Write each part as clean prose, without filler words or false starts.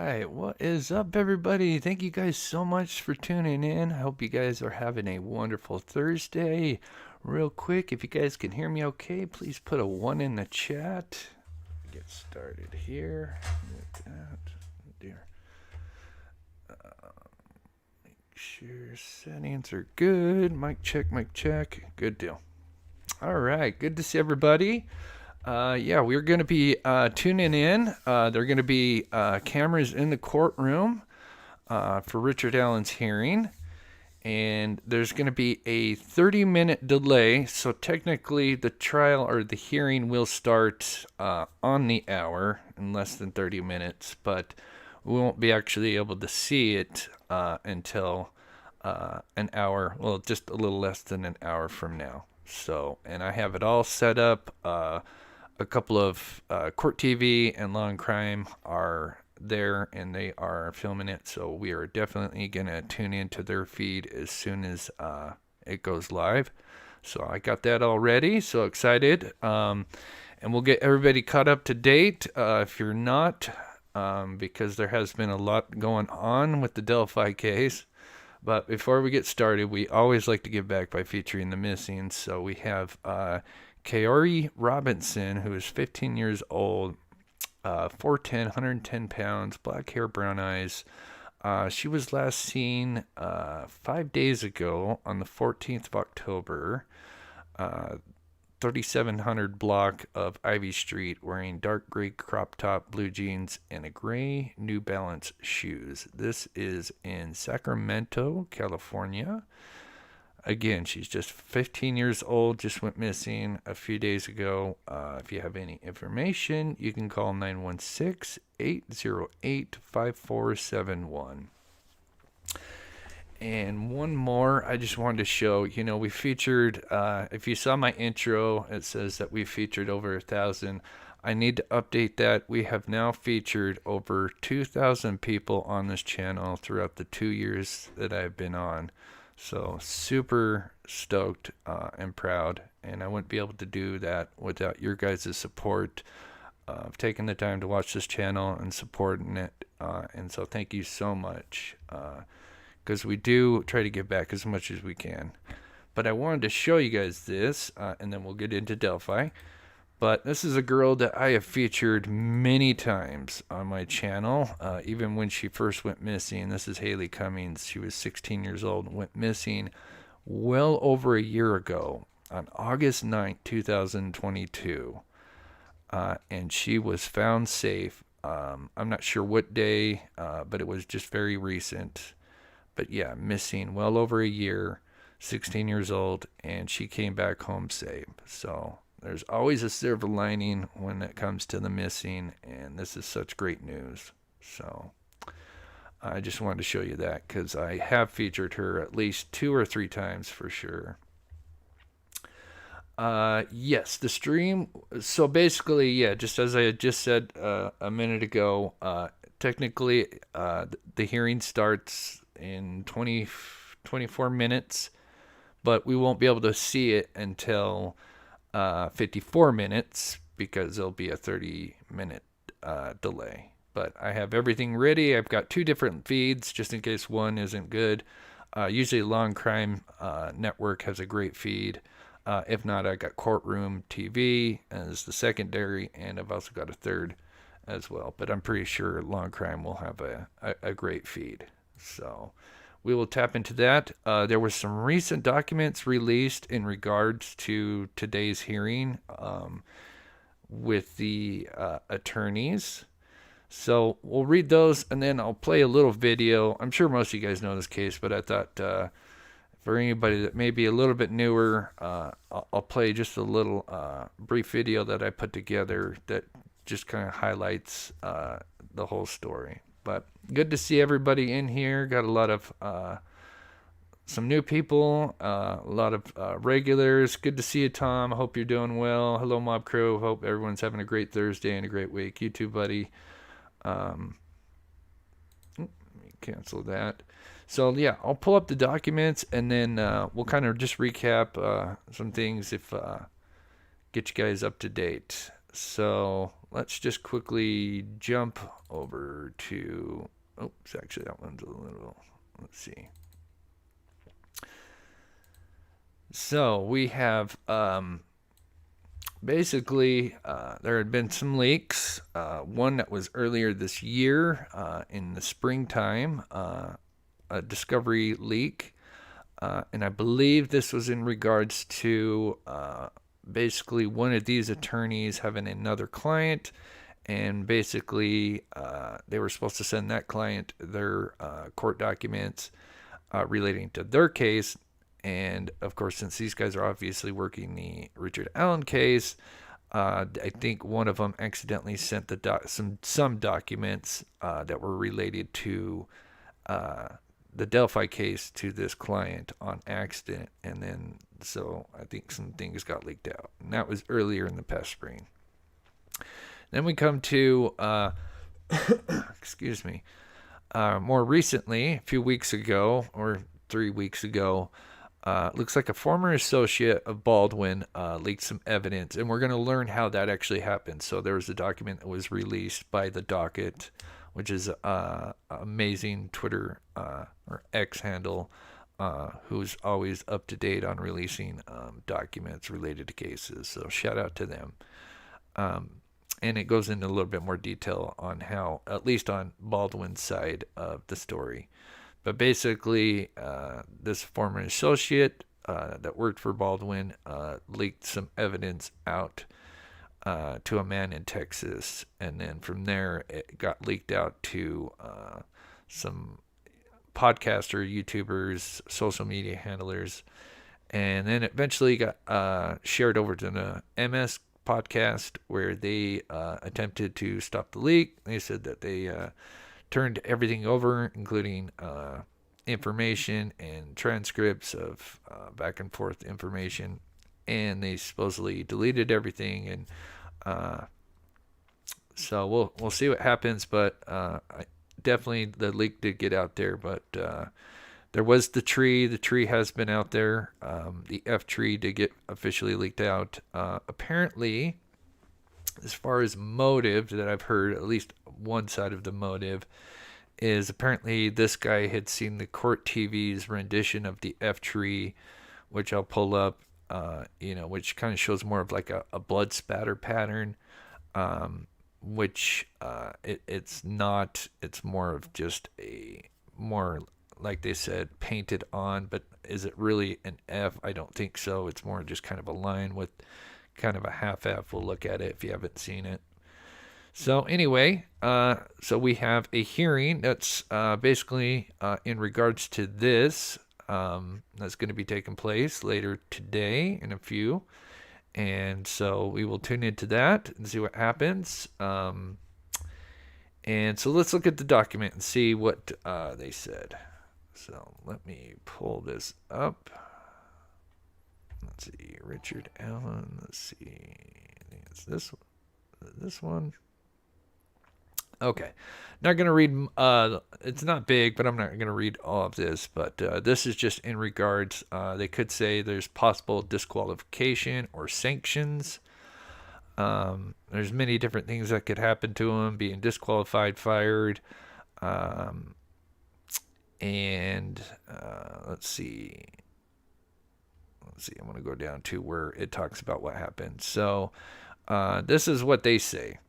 right, what is up, everybody? Thank you guys so much for tuning in. I hope you guys are having a wonderful Thursday. Real quick, if you guys can hear me okay, please put a 1 in the chat. Get started here. With that. Dear. Make sure settings are good. Mic check, mic check. Good deal. All right, good to see everybody. We're going to be tuning in. There are going to be cameras in the courtroom for Richard Allen's hearing. And there's going to be a 30-minute delay. So technically, the trial or the hearing will start on the hour in less than 30 minutes. But we won't be actually able to see it until an hour. Well, just a little less than an hour from now. So, and I have it all set up. A couple of Court TV and Law and Crime are there and they are filming it, so we are definitely going to tune into their feed as soon as it goes live. So I got that all ready, so excited. And we'll get everybody caught up to date if you're not, because there has been a lot going on with the Delphi case. But before we get started, we always like to give back by featuring the missing. So we have Kaori Robinson, who is 15 years old, 4'10", 110 pounds, black hair, brown eyes. She was last seen 5 days ago on the 14th of October, 3700 block of Ivy Street, wearing dark gray crop top, blue jeans, and a gray New Balance shoes. This is in Sacramento, California. Again, she's just 15 years old, just went missing a few days ago. If you have any information, you can call 916-808-5471. And one more, I just wanted to show, we featured, if you saw my intro, it says that we featured over 1,000. I need to update that. We have now featured over 2,000 people on this channel throughout the 2 years that I've been on. So super stoked and proud, and I wouldn't be able to do that without your guys' support of taking the time to watch this channel and supporting it. And so thank you so much, because we do try to give back as much as we can. But I wanted to show you guys this, and then we'll get into Delphi. But this is a girl that I have featured many times on my channel, even when she first went missing. This is Haley Cummings. She was 16 years old and went missing well over a year ago on August 9th, 2022. And she was found safe. I'm not sure what day, but it was just very recent. But yeah, missing well over a year, 16 years old, and she came back home safe. So there's always a silver lining when it comes to the missing, and this is such great news. So I just wanted to show you that because I have featured her at least 2 or 3 times for sure. Yes, the stream. So basically, yeah, just as I had just said a minute ago, technically the hearing starts in 24 minutes, but we won't be able to see it until 54 minutes because there'll be a 30-minute delay. But I have everything ready. I've got 2 different feeds just in case one isn't good. Usually Law and Crime Network has a great feed. If not, I got Courtroom TV as the secondary, and I've also got a third as well. But I'm pretty sure Law and Crime will have a great feed. So we will tap into that. There were some recent documents released in regards to today's hearing with the attorneys. So we'll read those, and then I'll play a little video. I'm sure most of you guys know this case, but I thought for anybody that may be a little bit newer, I'll play just a little brief video that I put together that just kind of highlights the whole story. But good to see everybody in here. Got a lot of some new people, a lot of regulars. Good to see you, Tom. I hope you're doing well. Hello, Mob Crew. Hope everyone's having a great Thursday and a great week. You too, buddy. Let me cancel that. So yeah, I'll pull up the documents and then we'll kind of just recap some things if get you guys up to date. So let's just quickly jump over to. Oops, actually, that one's a little. Let's see. So we have basically there had been some leaks. One that was earlier this year in the springtime, a discovery leak. And I believe this was in regards to basically one of these attorneys having another client. And basically, they were supposed to send that client their court documents relating to their case. And of course, since these guys are obviously working the Richard Allen case, I think one of them accidentally sent some documents that were related to the Delphi case to this client on accident, and then so I think some things got leaked out, and that was earlier in the past spring. Then we come to excuse me, more recently, a few weeks ago or 3 weeks ago. Looks like a former associate of Baldwin leaked some evidence, and we're going to learn how that actually happened. So there was a document that was released by the Docket, which is amazing Twitter or X handle, who's always up to date on releasing documents related to cases. So shout out to them. And it goes into a little bit more detail on how, at least on Baldwin's side of the story. But basically, this former associate that worked for Baldwin leaked some evidence out to a man in Texas. And then from there, it got leaked out to some podcaster, YouTubers, social media handlers. And then eventually got shared over to the MS podcast, where they attempted to stop the leak. They said that they turned everything over, including information and transcripts of back and forth information, and they supposedly deleted everything. And so we'll see what happens, but definitely the leak did get out there. But there was the tree. The tree has been out there. The F tree did get officially leaked out. Apparently, as far as motive that I've heard, at least one side of the motive is apparently this guy had seen the court TV's rendition of the F tree, which I'll pull up, which kind of shows more of like a blood spatter pattern, which it's not. It's more of just a more, like they said, painted on. But is it really an F? I don't think so. It's more just kind of a line with kind of a half F. We'll look at it if you haven't seen it. So anyway, so we have a hearing that's basically in regards to this. That's going to be taking place later today in a few. And so we will tune into that and see what happens. And so let's look at the document and see what they said. So let me pull this up. Let's see, Richard Allen. Let's see. I think it's this one. Okay. Not going to read, it's not big, but I'm not going to read all of this. But this is just in regards, they could say there's possible disqualification or sanctions. There's many different things that could happen to him, being disqualified, fired. And let's see. I'm going to go down to where it talks about what happened. So this is what they say.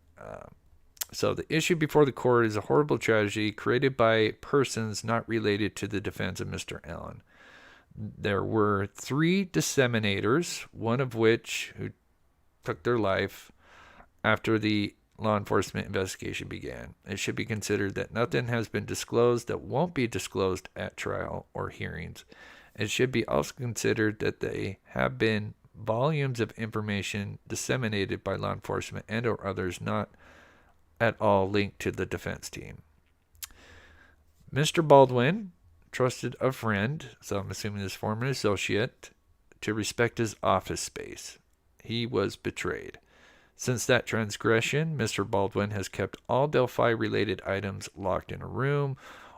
So the issue before the court is a horrible tragedy created by persons not related to the defense of Mr. Allen. There were 3 disseminators, one of which who took their life after the law enforcement investigation began. It should be considered that nothing has been disclosed that won't be disclosed at trial or hearings. It should be also considered that they have been volumes of information disseminated by law enforcement and or others not at all linked to the defense team. Mr. Baldwin trusted a friend, so I'm assuming his former associate, to respect his office space. He was betrayed. Since that transgression, Mr. Baldwin has kept all Delphi-related items locked in a room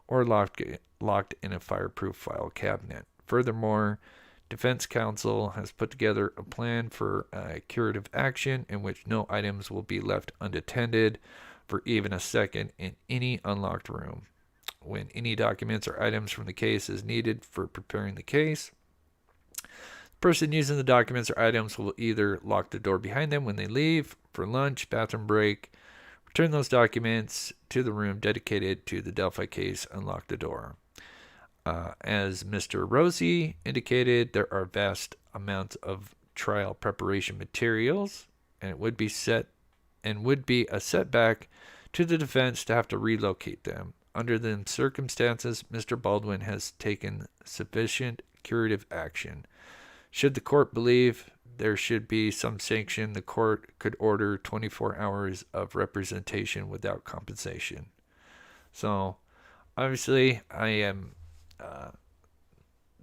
or locked in a fireproof file cabinet. Furthermore, defense counsel has put together a plan for curative action in which no items will be left unattended for even a second in any unlocked room. When any documents or items from the case is needed for preparing the case, the person using the documents or items will either lock the door behind them when they leave for lunch, bathroom break, return those documents to the room dedicated to the Delphi case, and lock the door. As Mr. Rosie indicated, there are vast amounts of trial preparation materials, and it would be a setback to the defense to have to relocate them. Under the circumstances, Mr. Baldwin has taken sufficient curative action. Should the court believe there should be some sanction, the court could order 24 hours of representation without compensation. So, obviously, I am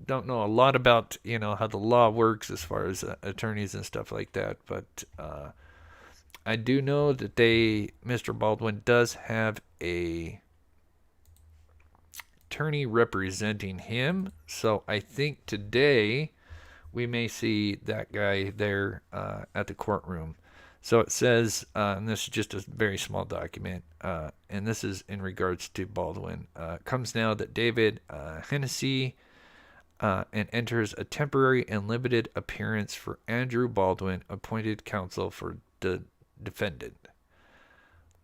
don't know a lot about how the law works as far as attorneys and stuff like that, but I do know that Mr. Baldwin does have a attorney representing him, so I think today we may see that guy there at the courtroom. So it says, and this is just a very small document, and this is in regards to Baldwin. Comes now that David Hennessy and enters a temporary and limited appearance for Andrew Baldwin, appointed counsel for the defendant.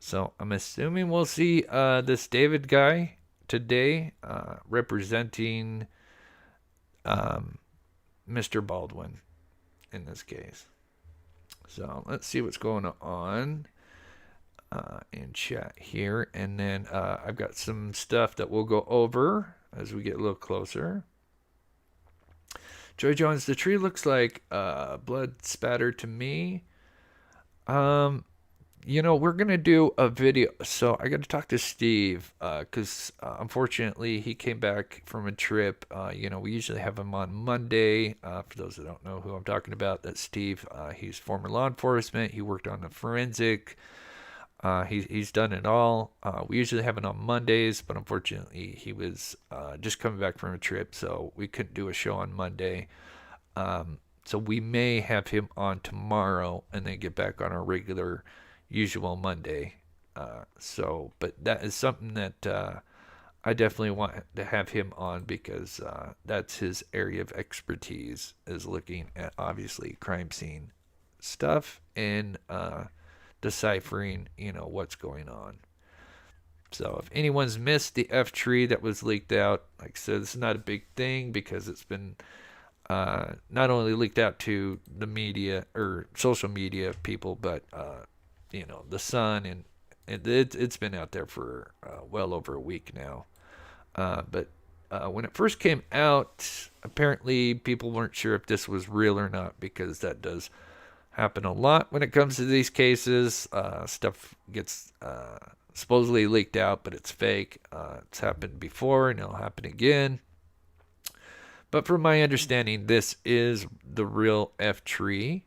So I'm assuming we'll see this David guy today representing Mr. Baldwin in this case. So let's see what's going on in chat here. And then I've got some stuff that we'll go over as we get a little closer. Joy Jones, the tree looks like blood spatter to me. We're going to do a video. So I got to talk to Steve because unfortunately he came back from a trip. We usually have him on Monday. For those that don't know who I'm talking about, that's Steve. He's former law enforcement. He worked on the forensic. He's done it all. We usually have it on Mondays, but unfortunately he was just coming back from a trip, so we couldn't do a show on Monday. So we may have him on tomorrow and then get back on our regular usual Monday. But that is something that I definitely want to have him on because that's his area of expertise, is looking at obviously crime scene stuff and deciphering what's going on. So if anyone's missed the F tree that was leaked out, like I said, this is not a big thing because it's been not only leaked out to the media or social media people, but the Sun, and it's been out there for well over a week now. But when it first came out, apparently people weren't sure if this was real or not, because that does happen a lot when it comes to these cases. Stuff gets supposedly leaked out, but it's fake. It's happened before and it'll happen again. But from my understanding, this is the real F tree.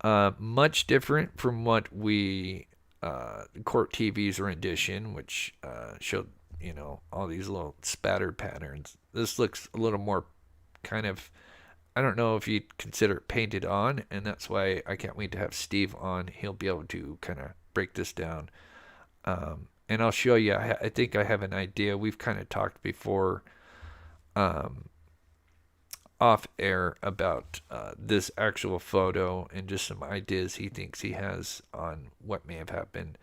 Much different from what Court TV's rendition, which showed, all these little spattered patterns. This looks a little more kind of, I don't know if you'd consider it painted on, and that's why I can't wait to have Steve on. He'll be able to kind of break this down. And I'll show you, I think I have an idea. We've kind of talked before off air about this actual photo and just some ideas he thinks he has on what may have happened.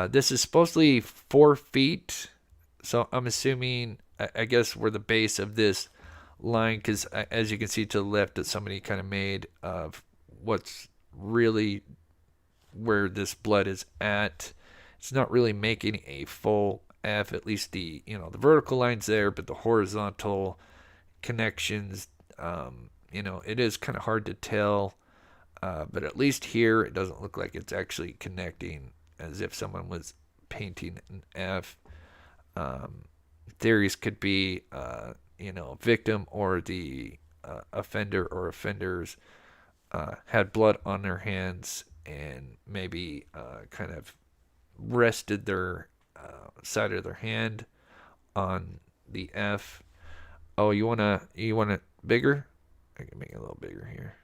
This is supposedly 4 feet, so I'm assuming, I guess, where the base of this line, because as you can see to the left, that somebody kind of made of what's really where this blood is at. It's not really making a full F, at least the vertical line's there, but the horizontal connections, it is kind of hard to tell, but at least here it doesn't look like it's actually connecting, as if someone was painting an F. Theories could be victim or the offender or offenders had blood on their hands and maybe kind of rested their side of their hand on the F. Oh, you want it bigger? I can make it a little bigger here.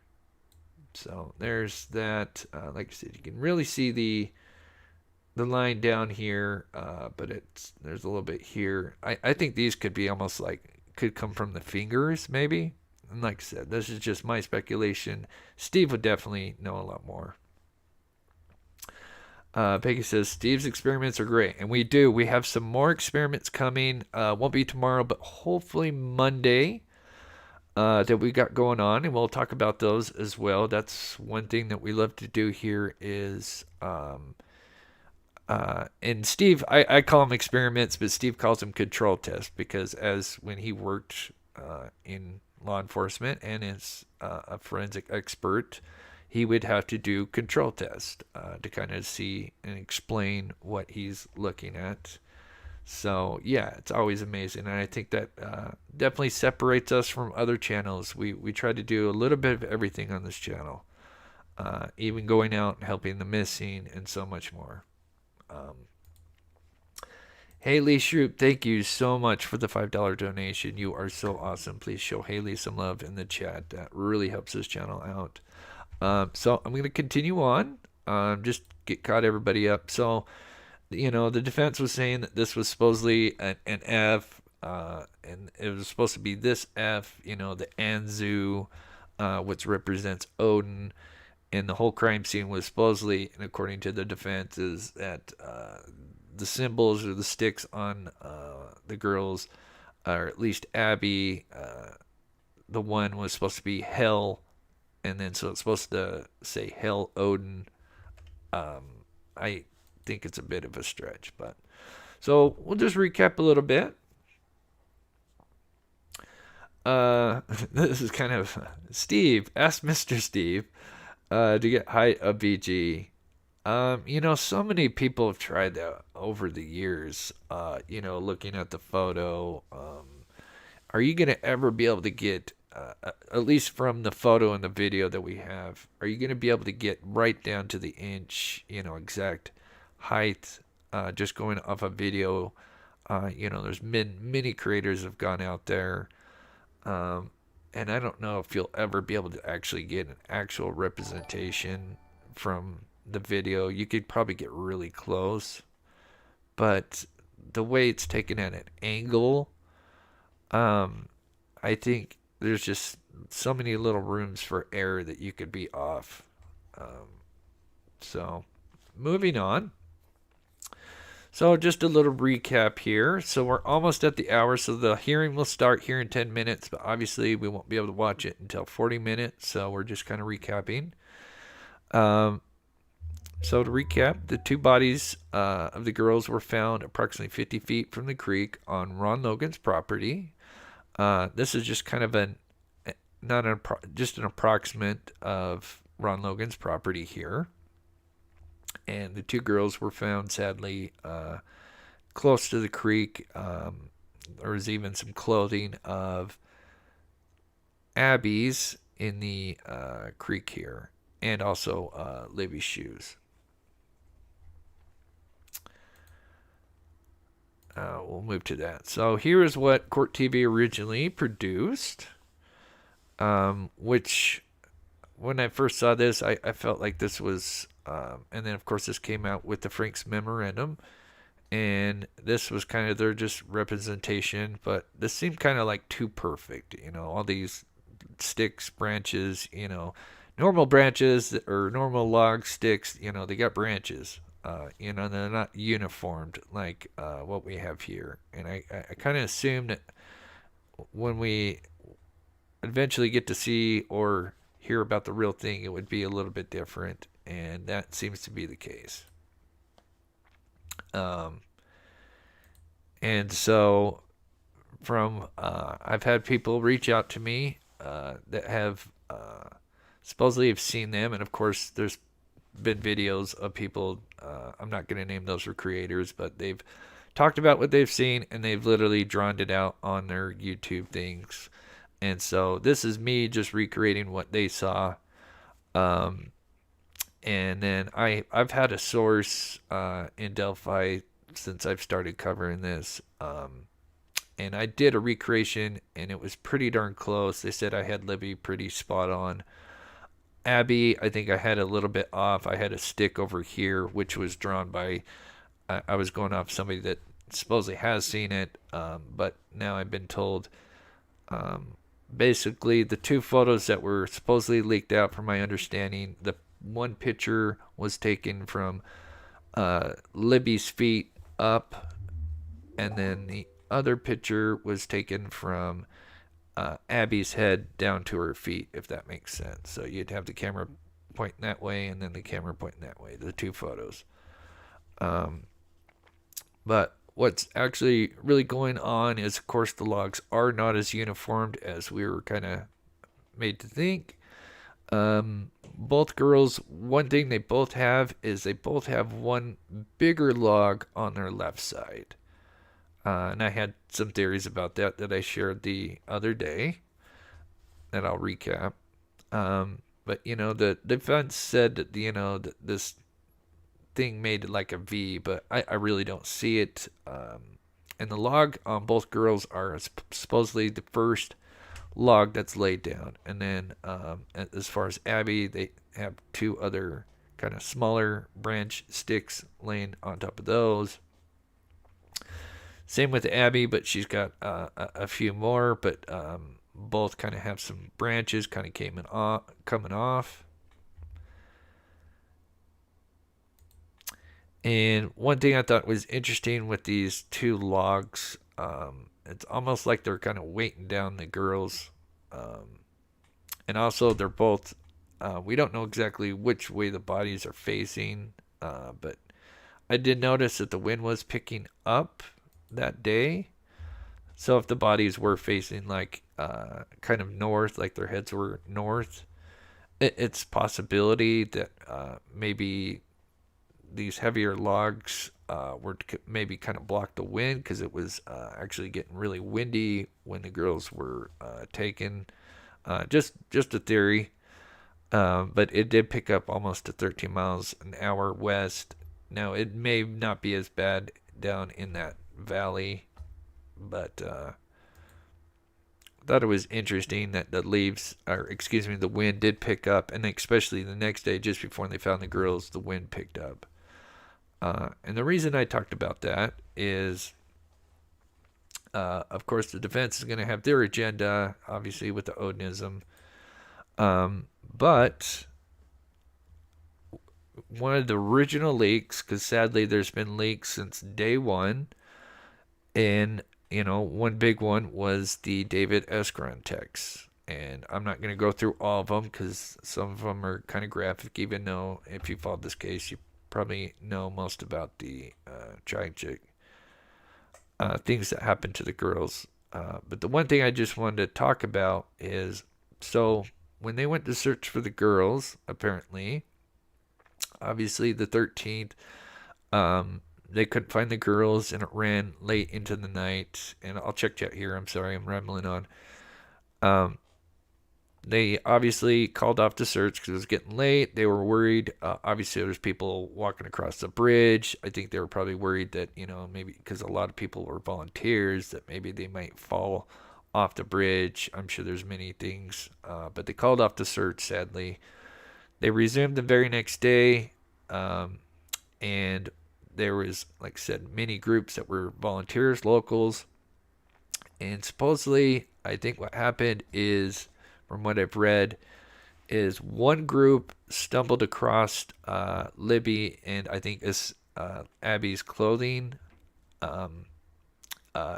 So there's that. Like I said, you can really see the line down here, but there's a little bit here. I think these could be almost like could come from the fingers, maybe. And like I said, this is just my speculation. Steve would definitely know a lot more. Peggy says Steve's experiments are great, and we do. We have some more experiments coming. Won't be tomorrow, but hopefully Monday. That we got going on, and we'll talk about those as well. That's one thing that we love to do here is, and Steve, I call them experiments, but Steve calls them control tests because as when he worked in law enforcement and as a forensic expert, he would have to do control tests to kind of see and explain what he's looking at. So yeah, it's always amazing, and I think that definitely separates us from other channels. We try to do a little bit of everything on this channel, even going out and helping the missing and so much more. Haley Shroop, thank you so much for the $5 donation. You are so awesome. Please show Haley some love in the chat. That really helps this channel out. So I'm going to continue on. Just get caught everybody up. So, the defense was saying that this was supposedly an F, and it was supposed to be this F, the Anzu, which represents Odin, and the whole crime scene was supposedly, and according to the defense, is that the symbols or the sticks on the girls, or at least Abby, the one was supposed to be Hell, and then so it's supposed to say Hell Odin. I think it's a bit of a stretch, but so we'll just recap a little bit. This is kind of Steve. Ask Mr. Steve to get height of BG. So many people have tried that over the years. Looking at the photo. Are you gonna ever be able to get, at least from the photo and the video that we have, are you gonna be able to get right down to the inch, exact height, just going off a video? There's many creators have gone out there. And I don't know if you'll ever be able to actually get an actual representation from the video. You could probably get really close, but the way it's taken at an angle, I think there's just so many little rooms for error that you could be off. So moving on. So just a little recap here. So we're almost at the hour. So the hearing will start here in 10 minutes, but obviously we won't be able to watch it until 40 minutes. So we're just kind of recapping. So to recap, the two bodies of the girls were found approximately 50 feet from the creek on Ron Logan's property. This is just kind of just an approximate of Ron Logan's property here. And the two girls were found, sadly, close to the creek. There was even some clothing of Abby's in the creek here, and also Libby's shoes. We'll move to that. So here is what Court TV originally produced, which when I first saw this, I felt like this was, and then of course this came out with the Frank's Memorandum, and this was kind of their just representation, but this seemed kind of like too perfect, all these sticks, branches, normal branches or normal log sticks, they got branches, they're not uniformed like what we have here, and I kind of assumed that when we eventually get to see or hear about the real thing, it would be a little bit different, and that seems to be the case. And so from I've had people reach out to me that have supposedly have seen them, and of course there's been videos of people, I'm not going to name those for creators, but they've talked about what they've seen, and they've literally drawn it out on their YouTube things. And so this is me just recreating what they saw. And then I've had a source in Delphi since I've started covering this. And I did a recreation, and it was pretty darn close. They said I had Libby pretty spot on. Abby, I think I had a little bit off. I had a stick over here, which was drawn by, I was going off somebody that supposedly has seen it, but now I've been told, basically the two photos that were supposedly leaked out, from my understanding, the one picture was taken from Libby's feet up, and then the other picture was taken from Abby's head down to her feet, if that makes sense. So you'd have the camera pointing that way and then the camera pointing that way, the two photos. But what's actually really going on is, of course, the logs are not as uniformed as we were kind of made to think. Both girls, one thing they both have is they both have one bigger log on their left side. And I had some theories about that I shared the other day that I'll recap. But, the defense said that, that this thing made like a V, but I really don't see it. And the log on both girls are supposedly the first log that's laid down. And then as far as Abby, they have two other kind of smaller branch sticks laying on top of those. Same with Abby, but she's got a few more, but both kind of have some branches kind of coming off. And one thing I thought was interesting with these two logs, it's almost like they're kind of weighting down the girls. And also they're both, we don't know exactly which way the bodies are facing, but I did notice that the wind was picking up that day. So if the bodies were facing like kind of north, like their heads were north, it's possibility that maybe these heavier logs were maybe kind of block the wind, because it was actually getting really windy when the girls were taken. Just a theory, but it did pick up almost to 13 miles an hour west. Now it may not be as bad down in that valley, but thought it was interesting that the wind did pick up, and especially the next day, just before they found the girls, the wind picked up. And the reason I talked about that is, of course, the defense is going to have their agenda, obviously, with the Odinism. But one of the original leaks, because sadly there's been leaks since day one, and, one big one was the David Escron text. And I'm not going to go through all of them, because some of them are kind of graphic, even though if you followed this case, you probably know most about the tragic things that happened to the girls. But the one thing I just wanted to talk about is, so when they went to search for the girls, apparently, obviously the 13th, they couldn't find the girls, and it ran late into the night. And I'll check chat here. I'm sorry, I'm rambling on. They obviously called off the search because it was getting late. They were worried. Obviously, there's people walking across the bridge. I think they were probably worried that, maybe because a lot of people were volunteers, that maybe they might fall off the bridge. I'm sure there's many things. But they called off the search, sadly. They resumed the very next day. And there was, like I said, many groups that were volunteers, locals. And supposedly, I think what happened is, from what I've read, is one group stumbled across Libby and I think is Abby's clothing,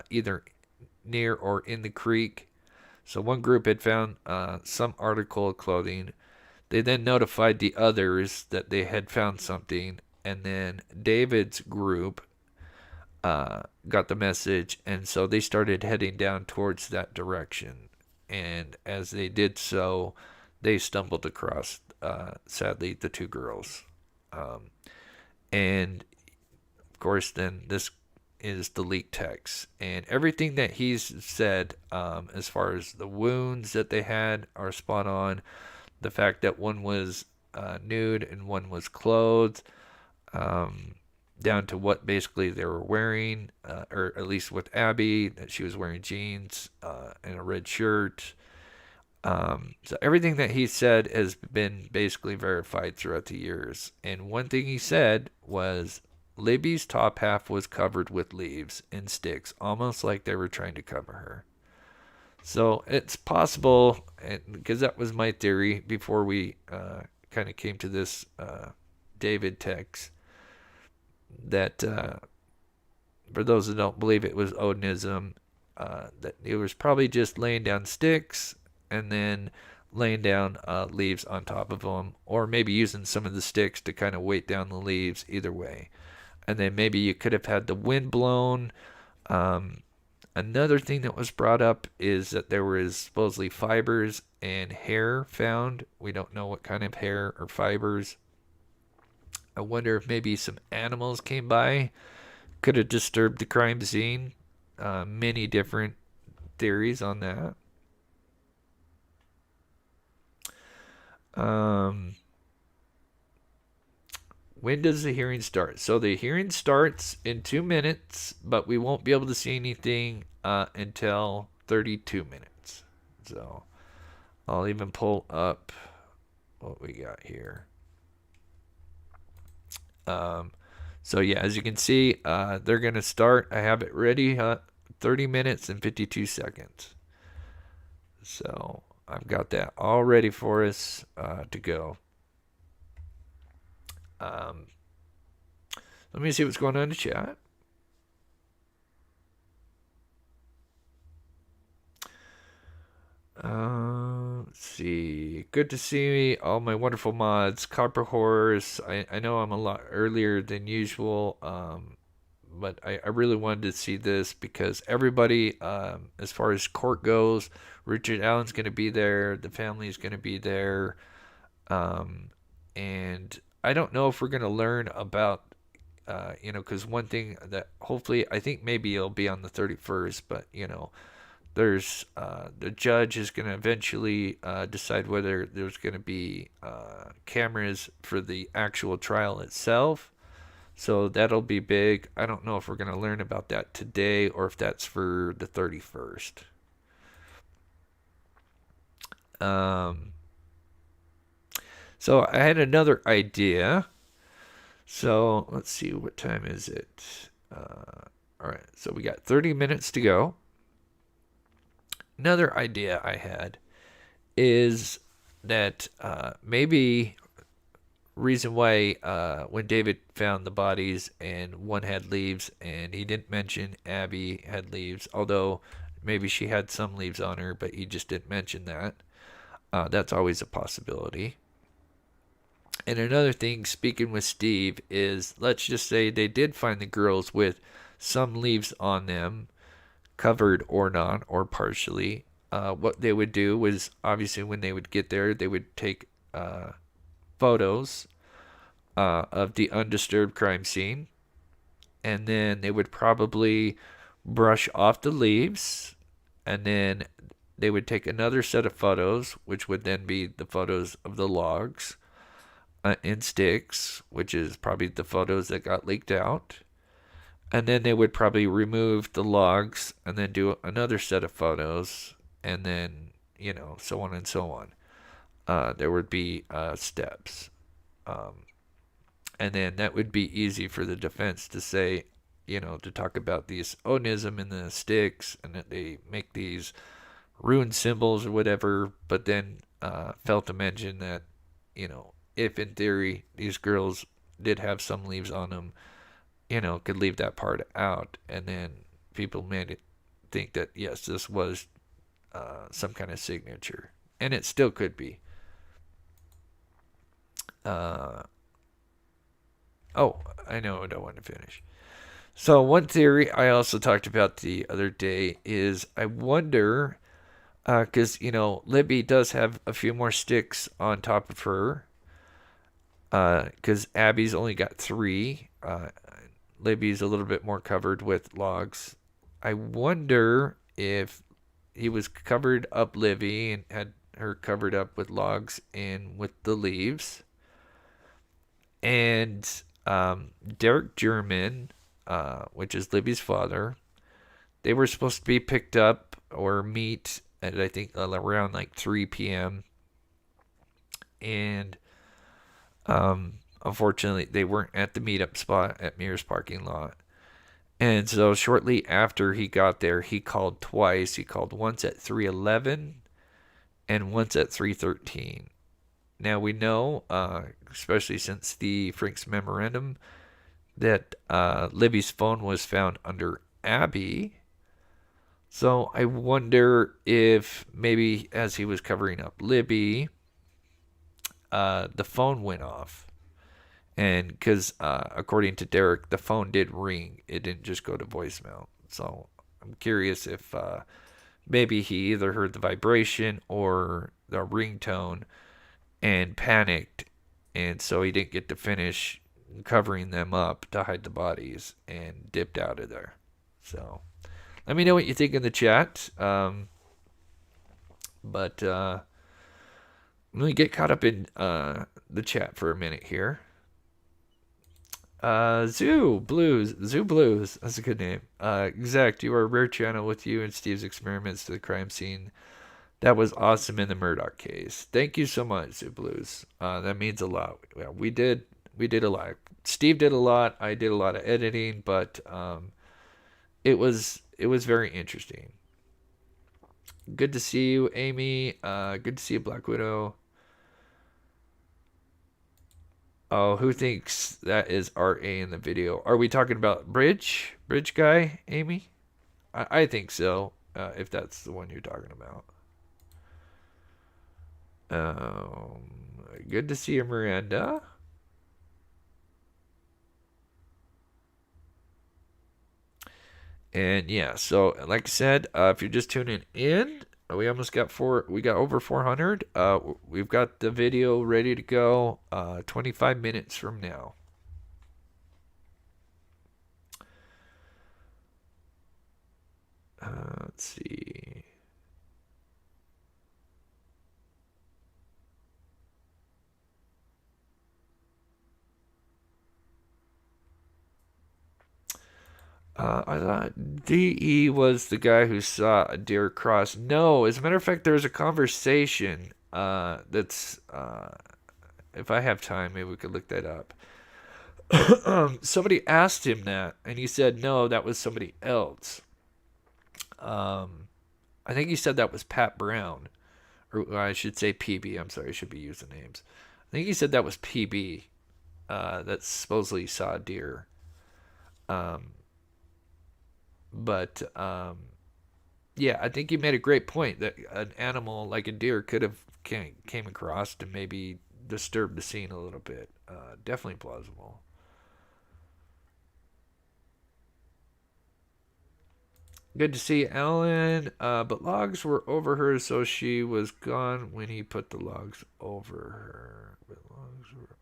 either near or in the creek. So one group had found some article of clothing. They then notified the others that they had found something, and then David's group got the message, and so they started heading down towards that direction. And as they did so, they stumbled across, sadly, the two girls. And, of course, then this is the leaked text. And everything that he's said, as far as the wounds that they had, are spot on. The fact that one was nude and one was clothed. down to what basically they were wearing, or at least with Abby, that she was wearing jeans and a red shirt. So everything that he said has been basically verified throughout the years. And one thing he said was Libby's top half was covered with leaves and sticks, almost like they were trying to cover her. So it's possible, because that was my theory before we kind of came to this David text, that for those that don't believe it was Odinism, that it was probably just laying down sticks and then laying down leaves on top of them, or maybe using some of the sticks to kind of weight down the leaves, either way. And then maybe you could have had the wind blown. Another thing that was brought up is that there was supposedly fibers and hair found. We don't know what kind of hair or fibers. I wonder if maybe some animals came by, could have disturbed the crime scene. Many different theories on that. When does the hearing start? So the hearing starts in 2 minutes, but we won't be able to see anything until 32 minutes. So I'll even pull up what we got here. So yeah, as you can see, they're going to start. I have it ready, 30 minutes and 52 seconds. So I've got that all ready for us to go. Let me see what's going on in the chat. Let's see. Good to see all my wonderful mods. Copper Horse. I know I'm a lot earlier than usual, but I really wanted to see this because everybody, as far as court goes, Richard Allen's going to be there. The family is going to be there. And I don't know if we're going to learn about, because one thing that hopefully, I think maybe it'll be on the 31st, but, there's the judge is going to eventually decide whether there's going to be cameras for the actual trial itself. So that'll be big. I don't know if we're going to learn about that today or if that's for the 31st. So I had another idea. So let's see, what time is it? All right, so we got 30 minutes to go. Another idea I had is that maybe reason why when David found the bodies and one had leaves and he didn't mention Abby had leaves, although maybe she had some leaves on her, but he just didn't mention that. That's always a possibility. And another thing, speaking with Steve, is let's just say they did find the girls with some leaves on them, covered or not, or partially. What they would do was, obviously, when they would get there, they would take photos of the undisturbed crime scene, and then they would probably brush off the leaves, and then they would take another set of photos, which would then be the photos of the logs and sticks, which is probably the photos that got leaked out. And then they would probably remove the logs and then do another set of photos, and then, so on and so on. There would be steps. And then that would be easy for the defense to say, to talk about these Odinism and the sticks, and that they make these rune symbols or whatever, but then fail to mention that, if in theory these girls did have some leaves on them, could leave that part out, and then people may think that, yes, this was some kind of signature, and it still could be. Oh, I know I don't want to finish. So one theory I also talked about the other day is I wonder, because, Libby does have a few more sticks on top of her, because Abby's only got 3. Libby's a little bit more covered with logs. I wonder if he was covered up Libby and had her covered up with logs and with the leaves. And Derek German, which is Libby's father, they were supposed to be picked up or meet at, I think, around like 3 p.m. And unfortunately, they weren't at the meetup spot at Mears parking lot. And so shortly after he got there, he called twice. He called once at 3:11 and once at 3:13. Now we know, especially since the Frank's memorandum, that Libby's phone was found under Abby. So I wonder if maybe as he was covering up Libby, the phone went off. And because according to Derek, the phone did ring, it didn't just go to voicemail. So I'm curious if maybe he either heard the vibration or the ringtone and panicked, and so he didn't get to finish covering them up to hide the bodies and dipped out of there. So let me know what you think in the chat. But let me get caught up in the chat for a minute here. Zoo Blues. That's a good name. Exact. You are a rare channel with you and Steve's experiments to the crime scene. That was awesome in the Murdoch case. Thank you so much, Zoo Blues. That means a lot. Yeah, we did a lot. Steve did a lot. I did a lot of editing, but it was very interesting. Good to see you, Amy. Good to see you, Black Widow. Oh, who thinks that is RA in the video? Are we talking about Bridge guy, Amy? I think so, if that's the one you're talking about. Good to see you, Miranda. And yeah, so like I said, if you're just tuning in, we almost got we got over 400. We've got the video ready to go 25 minutes from now. Let's see. I thought DE was the guy who saw a deer cross. No, as a matter of fact, there was a conversation that's, if I have time, maybe we could look that up. Somebody asked him that, and he said, no, that was somebody else. I think he said that was Pat Brown. Or I should say PB. I'm sorry, I should be using names. I think he said that was PB that supposedly saw a deer. But yeah, I think you made a great point that an animal like a deer could have came across to maybe disturb the scene a little bit. Definitely plausible. Good to see Ellen. But logs were over her, so she was gone when he put the logs over her. But logs were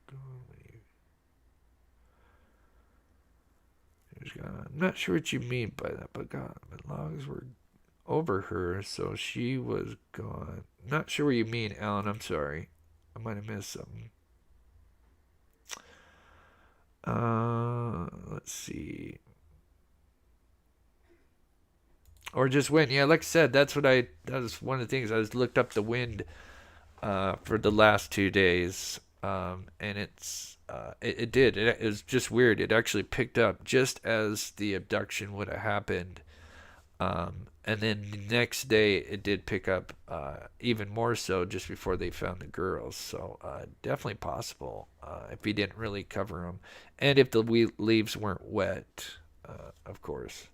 gone when he was gone. I'm not sure what you mean by that, but God, but logs were over her, so she was gone. Not sure what you mean, Alan. I'm sorry. I might have missed something. Let's see. Or just wind. Yeah, like I said, that was one of the things. I just looked up the wind for the last 2 days, and it did. It was just weird. It actually picked up just as the abduction would have happened. And then the next day, it did pick up even more so just before they found the girls. So definitely possible if he didn't really cover them. And if the leaves weren't wet, of course.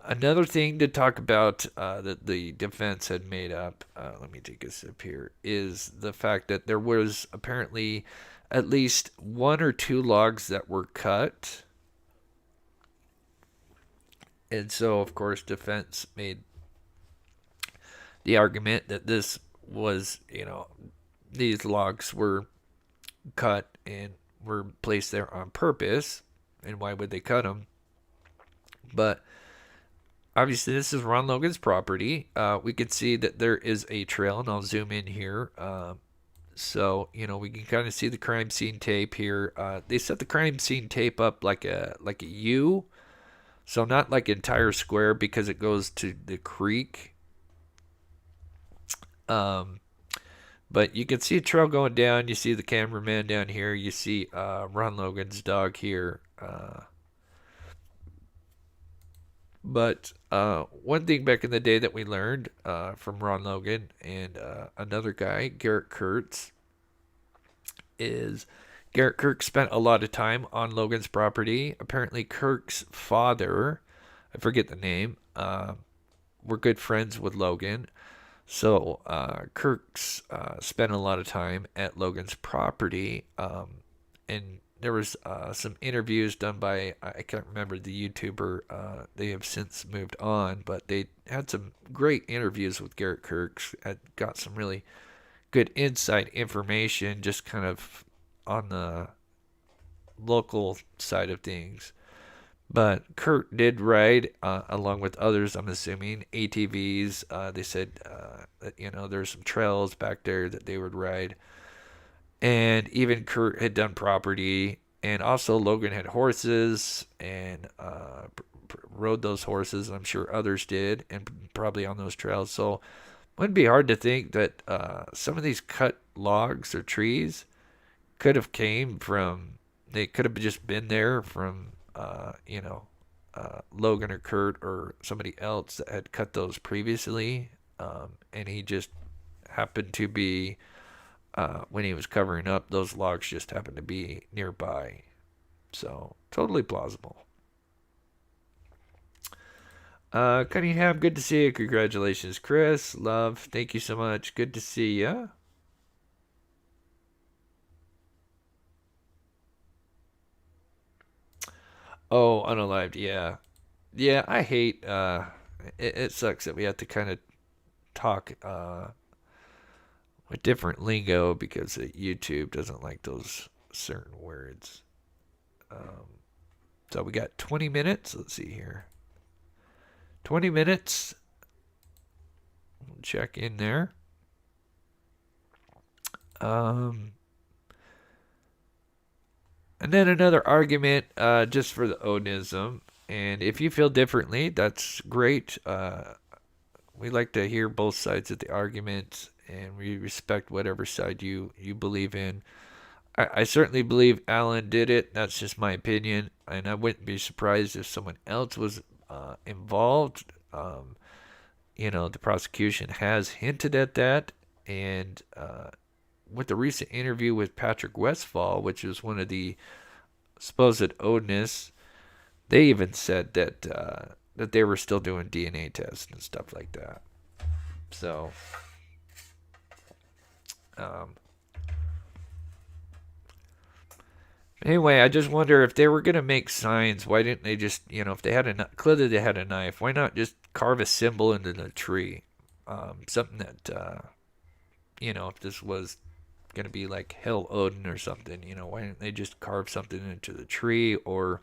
Another thing to talk about that the defense had made up, let me take a sip here, is the fact that there was apparently at least 1 or 2 logs that were cut. And so, of course, defense made the argument that this was, these logs were cut and were placed there on purpose. And why would they cut them? But obviously this is Ron Logan's property. We can see that there is a trail, and I'll zoom in here. So we can kind of see the crime scene tape here. They set the crime scene tape up like a U, so not like entire square because it goes to the creek. Um, but you can see a trail going down. You see the cameraman down here. You see Ron Logan's dog here. But one thing back in the day that we learned from Ron Logan and another guy, Garrett Kurtz, is Garrett Kirk spent a lot of time on Logan's property. Apparently, Kirk's father, I forget the name, were good friends with Logan. So Kirk's spent a lot of time at Logan's property, and there was some interviews done by I can't remember the YouTuber. They have since moved on, but they had some great interviews with Garrett Kirk's. Had got some really good inside information, just kind of on the local side of things. But Kurt did ride, along with others, I'm assuming, ATVs. They said that, there's some trails back there that they would ride. And even Kurt had done property. And also Logan had horses and rode those horses. I'm sure others did, and probably on those trails. So it wouldn't be hard to think that some of these cut logs or trees they could have just been there from Logan or Kurt or somebody else that had cut those previously, and he just happened to be when he was covering up, those logs just happened to be nearby. So totally plausible. Cunningham, good to see you. Congratulations, Chris. Love, thank you so much. Good to see ya. Oh, unalived, yeah. Yeah, I hate it sucks that we have to kind of talk with different lingo because YouTube doesn't like those certain words. Um, so we got 20 minutes. Let's see here. 20 minutes. We'll check in there. Um, and then another argument just for the Odinism. And if you feel differently, that's great. We like to hear both sides of the argument, and we respect whatever side you believe in. I certainly believe Alan did it. That's just my opinion, and I wouldn't be surprised if someone else was involved. The prosecution has hinted at that, and with the recent interview with Patrick Westfall, which is one of the supposed Odinists, they even said that they were still doing DNA tests and stuff like that. So, um, anyway, I just wonder if they were gonna make signs, why didn't they just, if they had clearly they had a knife, why not just carve a symbol into the tree? Something that, if this was gonna be like Hell Odin or something, why didn't they just carve something into the tree? Or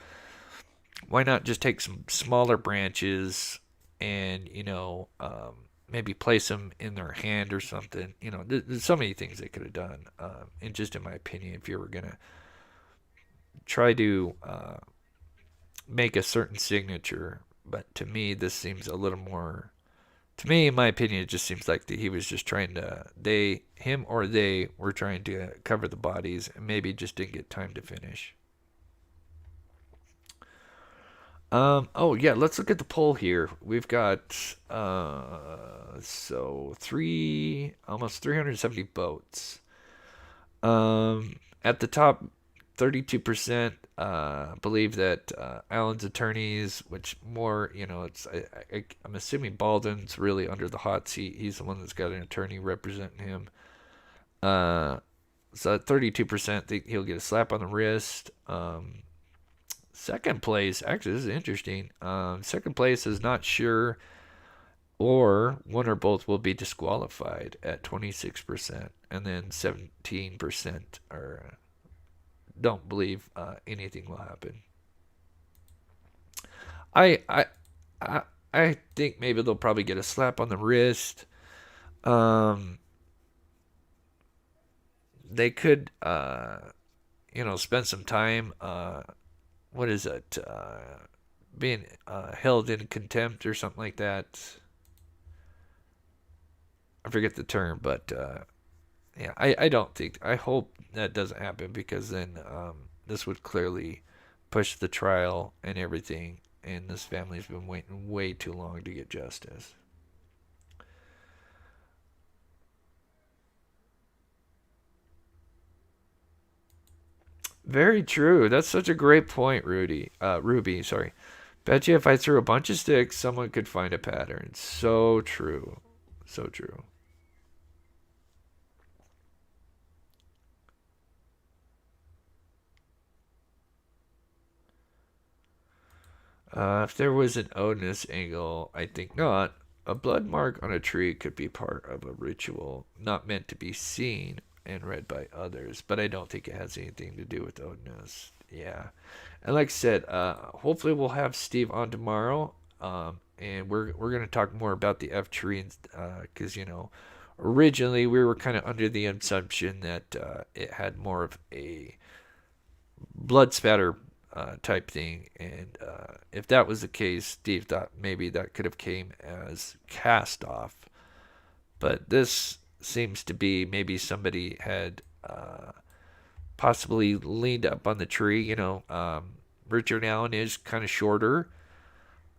why not just take some smaller branches and, maybe place them in their hand or something? There's so many things they could have done. And just in my opinion, if you were gonna try to make a certain signature. But to me, this seems a little more. To me, in my opinion, it just seems like that he was just trying to. Him or they were trying to cover the bodies and maybe just didn't get time to finish. Oh yeah, let's look at the poll here. We've got almost 370 votes. At the top, 32% believe that Allen's attorneys, which more, I'm assuming Baldwin's really under the hot seat. He's the one that's got an attorney representing him. So at 32% think he'll get a slap on the wrist. Second place, actually, this is interesting. Second place is not sure, or one or both will be disqualified at 26%, and then 17% are don't believe anything will happen. I, I, I, I think maybe they'll probably get a slap on the wrist. They could, spend some time, what is it, being held in contempt or something like that. I forget the term, but yeah, I don't think, I hope that doesn't happen, because then this would clearly push the trial and everything, and this family's been waiting way too long to get justice. Very true. That's such a great point, Ruby, sorry. Bet you if I threw a bunch of sticks, someone could find a pattern. So true. So true. If there was an Odinist angle, I think not. A blood mark on a tree could be part of a ritual, not meant to be seen and read by others, but I don't think it has anything to do with Odinist. Yeah. And like I said, hopefully we'll have Steve on tomorrow, and we're gonna talk more about the F tree, because originally we were kind of under the assumption that it had more of a blood spatter type thing, and if that was the case, Steve thought maybe that could have came as cast off, but this seems to be maybe somebody had possibly leaned up on the tree. Richard Allen is kind of shorter.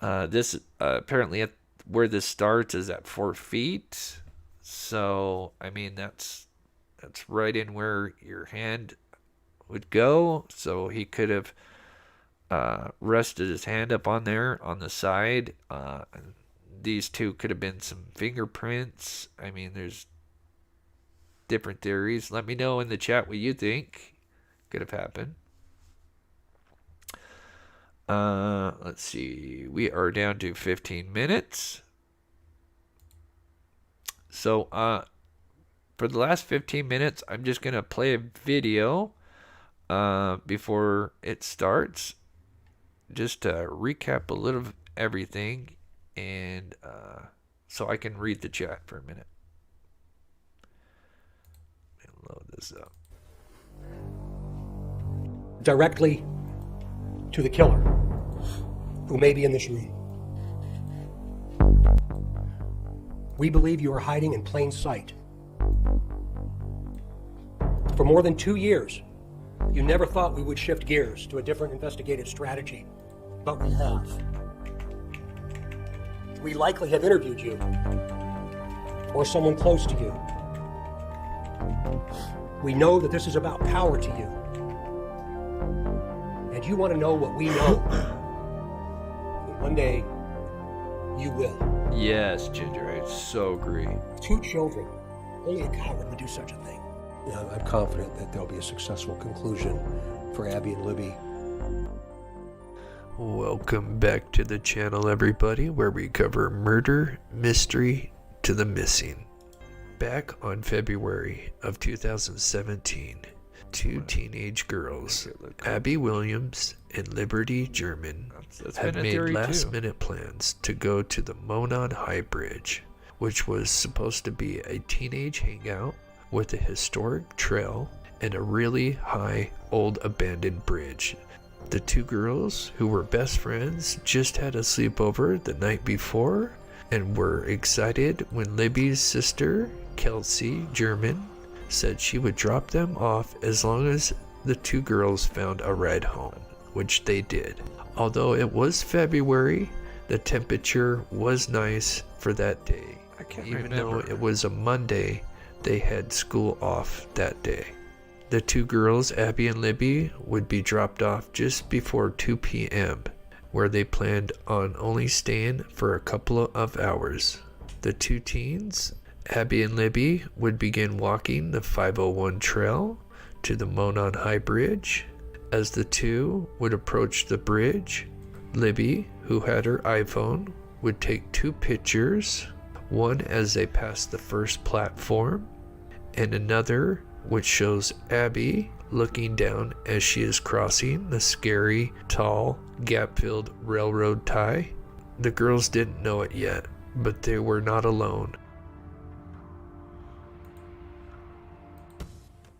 This apparently at where this starts is at 4 feet. So I mean that's right in where your hand would go. So he could have rested his hand up on there on the side. These two could have been some fingerprints. I mean, there's different theories. Let me know in the chat what you think could have happened. Let's see. We are down to 15 minutes. So, for the last 15 minutes, I'm just going to play a video before it starts. Just to recap a little of everything, and so I can read the chat for a minute. Let me load this up. Directly to the killer, who may be in this room. We believe you are hiding in plain sight. For more than 2 years, you never thought we would shift gears to a different investigative strategy, but we have. We likely have interviewed you, or someone close to you. We know that this is about power to you, and you want to know what we know. One day, you will. Yes, Ginger, I so agree. 2 children. Only a coward would do such a thing. I'm confident that there'll be a successful conclusion for Abby and Libby. Welcome back to the channel, everybody, where we cover murder, mystery to the missing. Back on February of 2017, 2 teenage girls, Abby Williams and Liberty German, had made last-minute plans to go to the Monon High Bridge, which was supposed to be a teenage hangout with a historic trail and a really high, old abandoned bridge. The 2 girls, who were best friends, just had a sleepover the night before and were excited when Libby's sister, Kelsey German, said she would drop them off as long as the 2 girls found a ride home, which they did. Although it was February, the temperature was nice for that day. Even though it was a Monday, they had school off that day. The 2 girls, Abby and Libby, would be dropped off just before 2 p.m., where they planned on only staying for a couple of hours. The 2 teens, Abby and Libby, would begin walking the 501 trail to the Monon High Bridge. As the 2 would approach the bridge, Libby, who had her iPhone, would take 2 pictures, one as they passed the first platform, and another which shows Abby looking down as she is crossing the scary, tall, gap-filled railroad tie. The girls didn't know it yet, but they were not alone.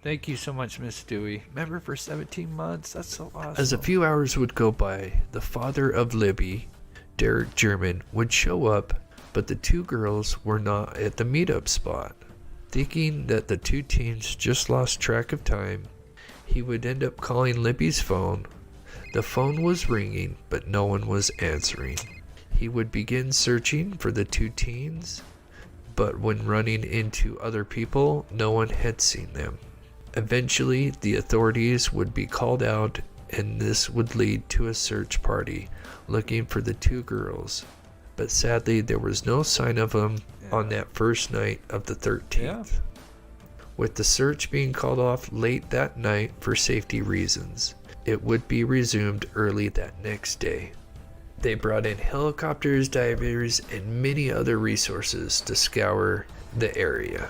Thank you so much, Miss Dewey. Member for 17 months. That's so awesome. As a few hours would go by, the father of Libby, Derek German, would show up, but the two girls were not at the meetup spot. Thinking that the two teens just lost track of time, he would end up calling Libby's phone. The phone was ringing, but no one was answering. He would begin searching for the two teens, but when running into other people, no one had seen them. Eventually, the authorities would be called out, and this would lead to a search party looking for the two girls. But sadly, there was no sign of them on that first night of the 13th. With the search being called off late that night for safety reasons, it would be resumed early that next day. They brought in helicopters, divers, and many other resources to scour the area.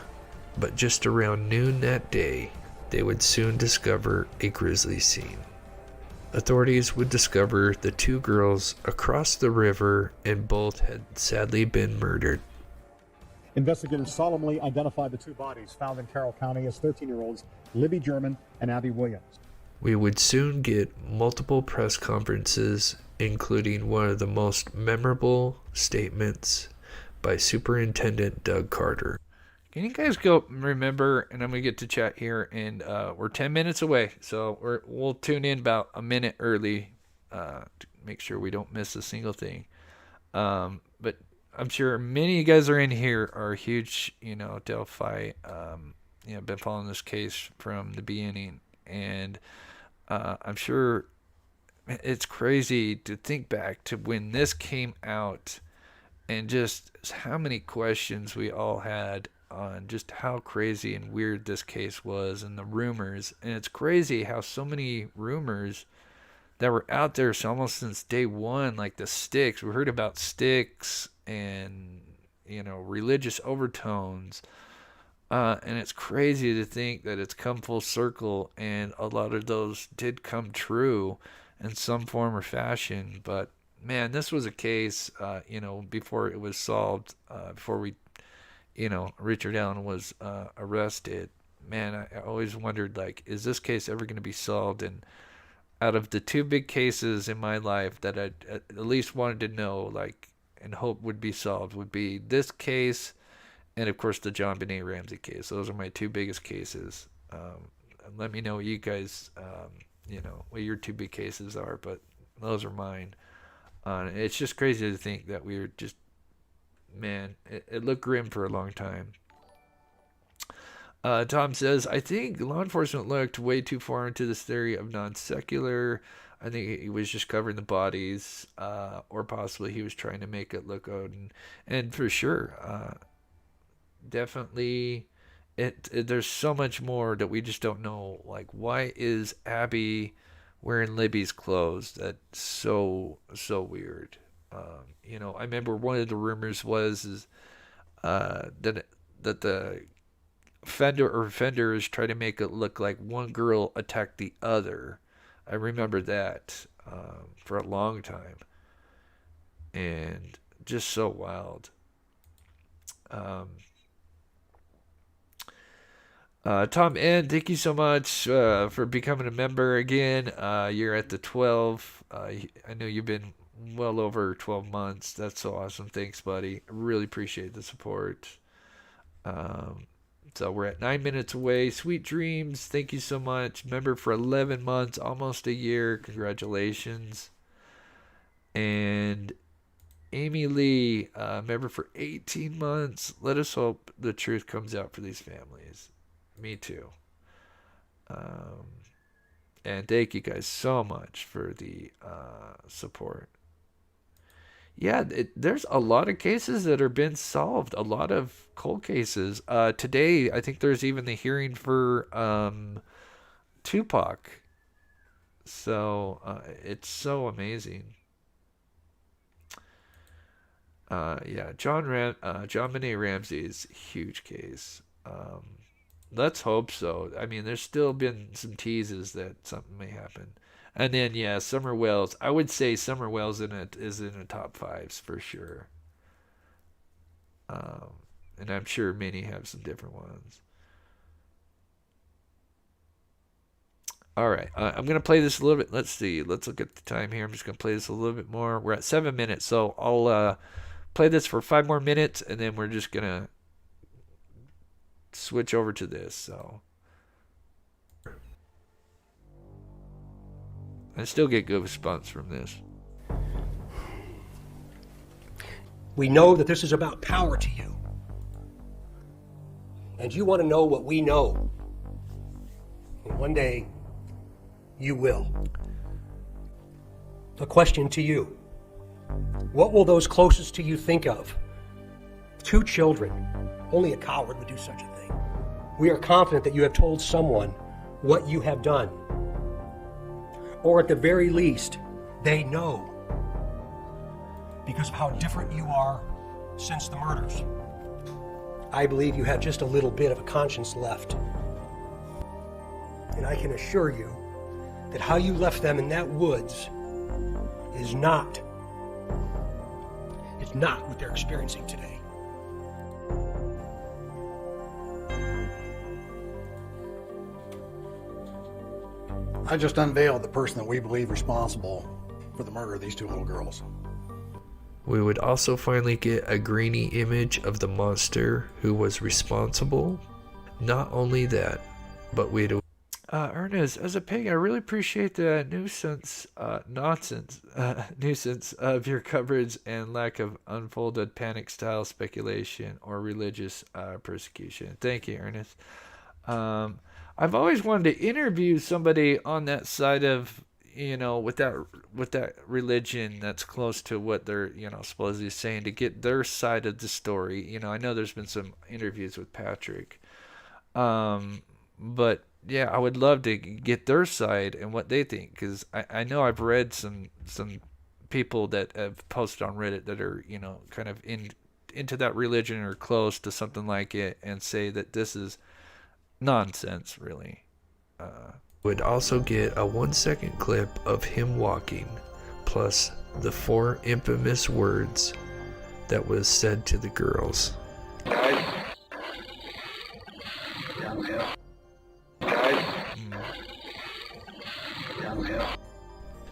But just around noon that day, they would soon discover a grisly scene. Authorities would discover the two girls across the river, and both had sadly been murdered. Investigators solemnly identified the two bodies found in Carroll County as 13-year-olds Libby German and Abby Williams. We would soon get multiple press conferences, including one of the most memorable statements by Superintendent Doug Carter. Can you guys go remember, and I'm going to get to chat here, and we're 10 minutes away, so we'll tune in about a minute early to make sure we don't miss a single thing. But I'm sure many of you guys are in here are huge, Delphi, been following this case from the beginning, and I'm sure it's crazy to think back to when this came out and just how many questions we all had on just how crazy and weird this case was and the rumors. And it's crazy how so many rumors that were out there almost since day one, like the sticks. We heard about sticks and, religious overtones. And it's crazy to think that it's come full circle and a lot of those did come true in some form or fashion. But man, this was a case, before it was solved, before Richard Allen was arrested. Man, I always wondered, is this case ever going to be solved? And out of the two big cases in my life that I at least wanted to know, and hope would be solved, would be this case and, of course, the John Benet Ramsey case. Those are my two biggest cases. Let me know what you guys, what your two big cases are, but those are mine. It's just crazy to think that we were just, man, it looked grim for a long time. Tom says, I think law enforcement looked way too far into this theory of non-secular. I think he was just covering the bodies, or possibly he was trying to make it look Odin. And for sure, definitely, there's so much more that we just don't know. Why is Abby wearing Libby's clothes? That's so weird. I remember one of the rumors was that the offenders try to make it look like one girl attacked the other. I remember that for a long time, and just so wild. Tom N, thank you so much for becoming a member again. You're at the 12. I know you've been well over 12 months. That's so awesome. Thanks, buddy. Really appreciate the support. So we're at 9 minutes away. Sweet dreams. Thank you so much. Member for 11 months, almost a year. Congratulations. And Amy Lee, member for 18 months. Let us hope the truth comes out for these families. Me too. And thank you guys so much for the support. Yeah, there's a lot of cases that are been solved. A lot of cold cases. Today, I think there's even the hearing for Tupac. So it's so amazing. Yeah, John Benet Ramsey's huge case. let's hope so. I mean, there's still been some teases that something may happen. And then yeah, Summer Wells. I would say Summer Wells is in the top fives for sure. Um, and I'm sure many have some different ones. All right, I'm gonna play this a little bit. Let's see. Let's look at the time here. I'm just gonna play this a little bit more. We're at 7 minutes, so I'll play this for 5 more minutes, and then we're just gonna switch over to this. So I still get goosebumps from this. We know that this is about power to you. And you want to know what we know. And one day, you will. A question to you. What will those closest to you think of? 2 children. Only a coward would do such a thing. We are confident that you have told someone what you have done. Or at the very least, they know. Because of how different you are since the murders. I believe you have just a little bit of a conscience left. And I can assure you that how you left them in that woods is not what they're experiencing today. I just unveiled the person that we believe responsible for the murder of these 2 little girls. We would also finally get a grainy image of the monster who was responsible. Not only that, but we'd Ernest, as a pig, I really appreciate the nuisance of your coverage and lack of unfolded panic-style speculation or religious persecution. Thank you, Ernest. I've always wanted to interview somebody on that side of, with that religion that's close to what they're, supposedly saying, to get their side of the story. I know there's been some interviews with Patrick, but yeah, I would love to get their side and what they think, because I know I've read some people that have posted on Reddit that are, kind of into that religion or close to something like it, and say that this is nonsense, really. would also get a 1-second clip of him walking, plus the 4 infamous words that was said to the girls.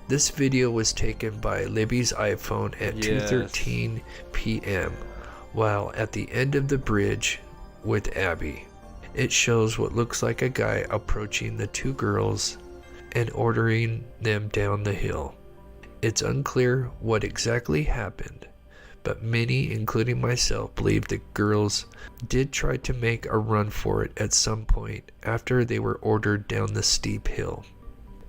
This video was taken by Libby's iPhone at 2:13 p.m. while at the end of the bridge with Abby. It shows what looks like a guy approaching the 2 girls and ordering them down the hill. It's unclear what exactly happened, but many, including myself, believe the girls did try to make a run for it at some point after they were ordered down the steep hill.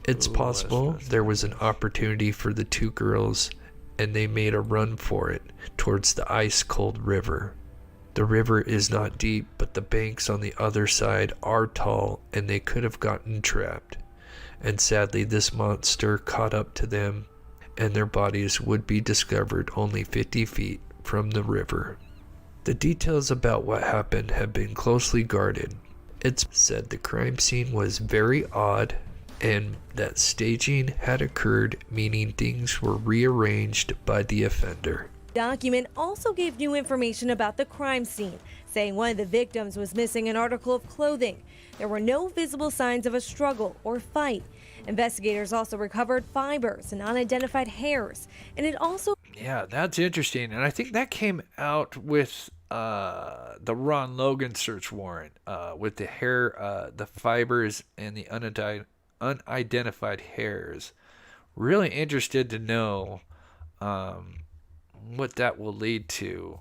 It's possible there was an opportunity for the 2 girls and they made a run for it towards the ice-cold river. The river is not deep, but the banks on the other side are tall and they could have gotten trapped. And sadly, this monster caught up to them and their bodies would be discovered only 50 feet from the river. The details about what happened have been closely guarded. It's said the crime scene was very odd and that staging had occurred, meaning things were rearranged by the offender. Document also gave new information about the crime scene, saying one of the victims was missing an article of clothing. There were no visible signs of a struggle or fight. Investigators also recovered fibers and unidentified hairs, and it also... Yeah, that's interesting, and I think that came out with the Ron Logan search warrant, with the hair, the fibers, and the unidentified hairs. Really interested to know what that will lead to,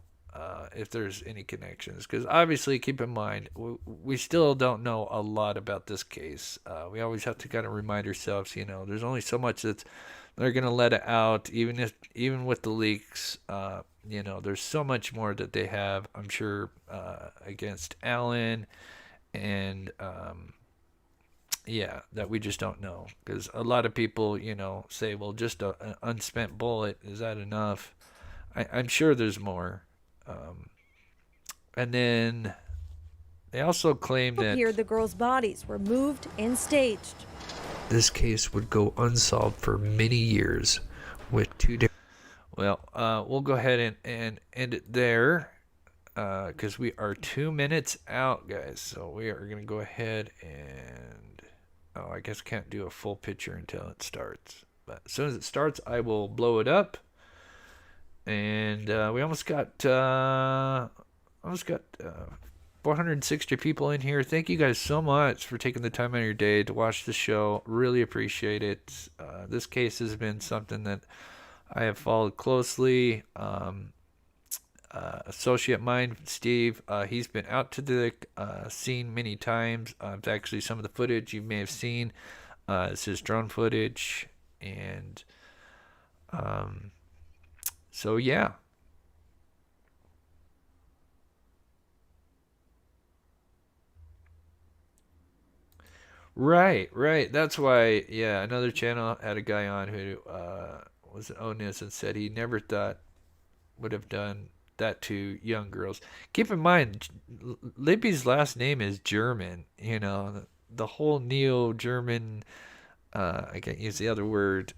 if there's any connections, because obviously, keep in mind, we still don't know a lot about this case. We always have to kind of remind ourselves, there's only so much that they're going to let it out, even with the leaks. There's so much more that they have, I'm sure, against Alan, and that we just don't know, because a lot of people, say, well, just an unspent bullet, is that enough? I'm sure there's more. And then They also claim that Here, the girls' bodies were moved and staged. This case would go unsolved for many years, with well, we'll go ahead and end it there because we are 2 minutes out, guys. So we are going to go ahead and... Oh, I guess can't do a full picture until it starts. But as soon as it starts, I will blow it up. And we almost got 460 people in here. Thank you guys so much for taking the time out of your day to watch the show. Really appreciate it. This case has been something that I have followed closely. Associate mine, Steve, he's been out to the scene many times. It's actually some of the footage you may have seen. It's his drone footage. And so, yeah. Right. That's why, yeah, another channel had a guy on who was an Odinism and said he never thought would have done that to young girls. Keep in mind, Libby's last name is German. You know, the whole neo-German, I can't use the other word,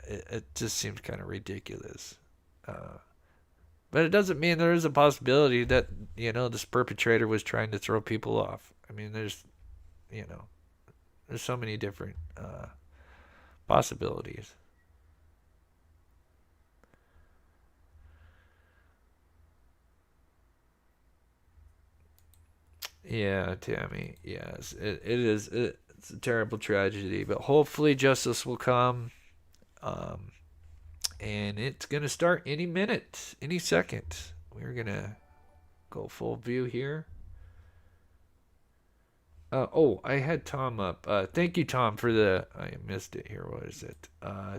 it just seems kind of ridiculous. But it doesn't mean there is a possibility that, you know, this perpetrator was trying to throw people off. I mean, there's so many different possibilities. Yeah, Tammy. Yes, it is. It's a terrible tragedy, but hopefully justice will come. And it's gonna start any minute, any second. We're gonna go full view here. Oh, I had Tom up. Thank you, Tom, for the. I missed it here. What is it?